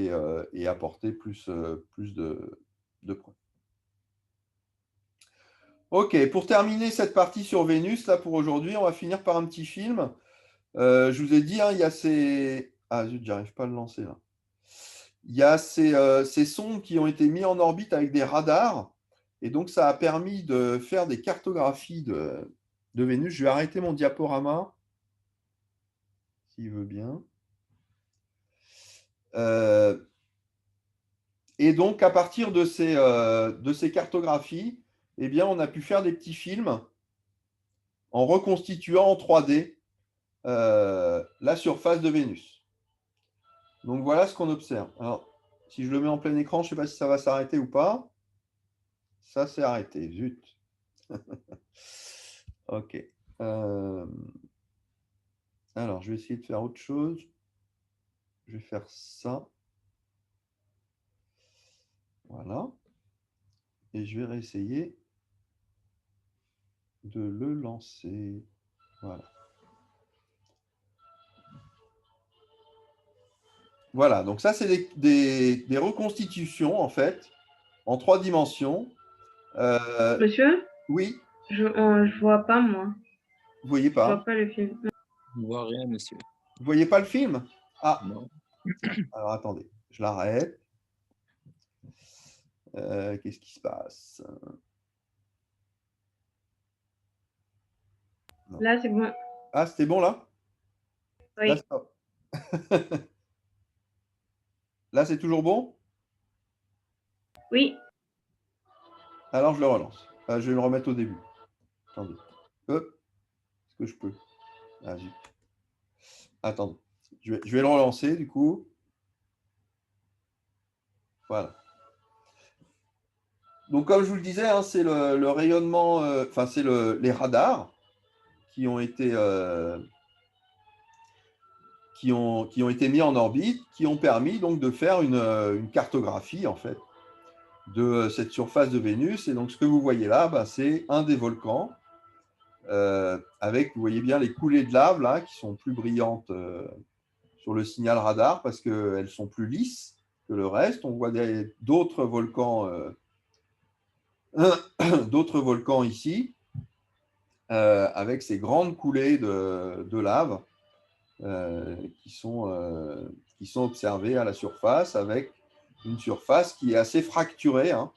et apporter plus de preuves. Ok, pour terminer cette partie sur Vénus, là pour aujourd'hui, on va finir par un petit film. Je vous ai dit, hein, il y a ces... Ah zut, j'arrive pas à le lancer là. Il y a ces sondes qui ont été mis en orbite avec des radars. Et donc, ça a permis de faire des cartographies de Vénus. Je vais arrêter mon diaporama, s'il veut bien. Et donc, à partir de ces cartographies, eh bien, on a pu faire des petits films en reconstituant en 3D la surface de Vénus. Donc, voilà ce qu'on observe. Alors, si je le mets en plein écran, je ne sais pas si ça va s'arrêter ou pas. Ça s'est arrêté, zut. Ok. Alors, je vais essayer de faire autre chose. Je vais faire ça. Voilà. Et je vais réessayer de le lancer. Voilà. Voilà, donc ça, c'est des reconstitutions, en fait, en 3 dimensions. Monsieur, Oui, je vois pas, moi. vous voyez Je vois pas. pas le film. On ne voit rien, monsieur. Vous voyez pas le film? Ah, Non. alors attendez, je l'arrête. Qu'est-ce qui se passe? Non. Là, c'est bon. Ah, c'était bon là? Là, Oui. stop. Là, c'est toujours bon? Oui. Alors, je le relance. Je vais le remettre au début. Attendez. Est-ce que je peux? Ah, zut. Attendez. Je vais le relancer, du coup. Voilà. Donc, comme je vous le disais, hein, c'est le rayonnement, enfin, c'est les radars qui ont été, qui ont été mis en orbite, qui ont permis donc de faire une cartographie, en fait, de cette surface de Vénus. Et donc, ce que vous voyez là, ben, c'est un des volcans, avec, vous voyez bien, les coulées de lave, là, qui sont plus brillantes sur le signal radar, parce qu'elles sont plus lisses que le reste. On voit d'autres volcans, d'autres volcans ici, avec ces grandes coulées de lave qui sont observées à la surface, avec une surface qui est assez fracturée, hein,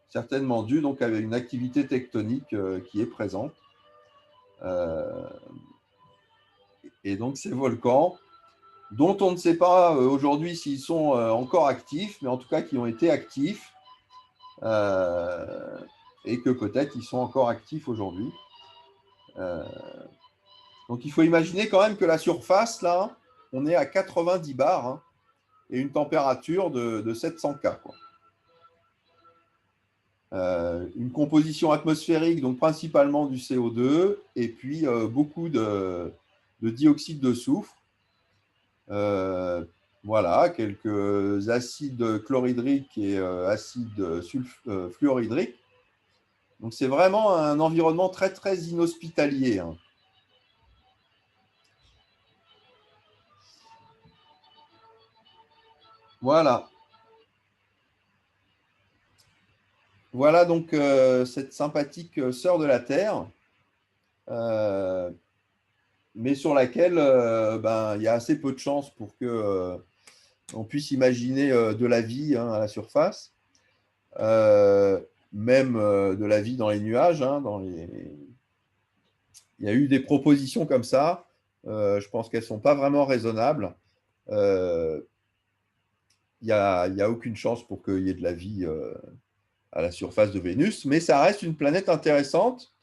certainement due donc à une activité tectonique qui est présente. Et donc ces volcans, dont on ne sait pas aujourd'hui s'ils sont encore actifs, mais en tout cas qui ont été actifs, et que peut-être ils sont encore actifs aujourd'hui. Donc il faut imaginer quand même que la surface, là, on est à 90 bars, hein, et une température de 700 K, quoi. Une composition atmosphérique, donc principalement du CO2, et puis beaucoup de dioxyde de soufre. Voilà, quelques acides chlorhydriques et acides fluorhydriques. Donc c'est vraiment un environnement très très inhospitalier, hein. Voilà. voilà donc cette sympathique sœur de la Terre, mais sur laquelle il y a assez peu de chances pour que on puisse imaginer de la vie à la surface, même de la vie dans les nuages. Il y a eu des propositions comme ça. Je pense qu'elles ne sont pas vraiment raisonnables. Il n'y a aucune chance pour qu'il y ait de la vie à la surface de Vénus, mais ça reste une planète intéressante,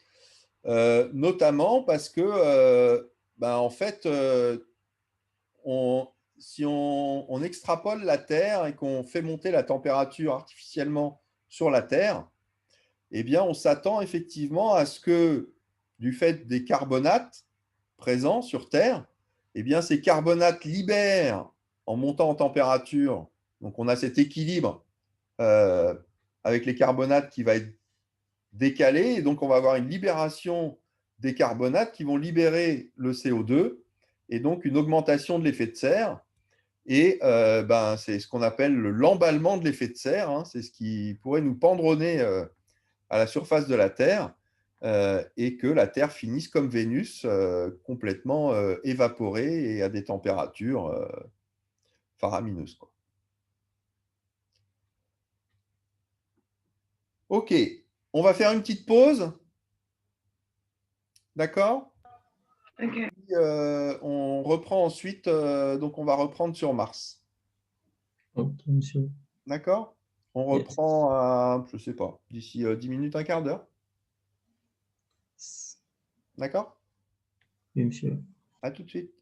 notamment parce que, en fait, si on extrapole la Terre et qu'on fait monter la température artificiellement sur la Terre, eh bien, on s'attend effectivement à ce que, du fait des carbonates présents sur Terre, eh bien, ces carbonates libèrent en montant en température. Donc, on a cet équilibre avec les carbonates qui va être décalé, et donc on va avoir une libération des carbonates qui vont libérer le CO2, et donc une augmentation de l'effet de serre. Et c'est ce qu'on appelle l'emballement de l'effet de serre. C'est ce qui pourrait nous pendronner à la surface de la Terre, et que la Terre finisse comme Vénus, complètement évaporée et à des températures faramineuses, quoi. Ok, on va faire une petite pause. D'accord? Ok. On reprend ensuite, donc on va reprendre sur Mars. Ok, monsieur. D'accord? On Yes. reprend à, je ne sais pas, d'ici 10 minutes, un quart d'heure. D'accord? Oui, monsieur. À tout de suite.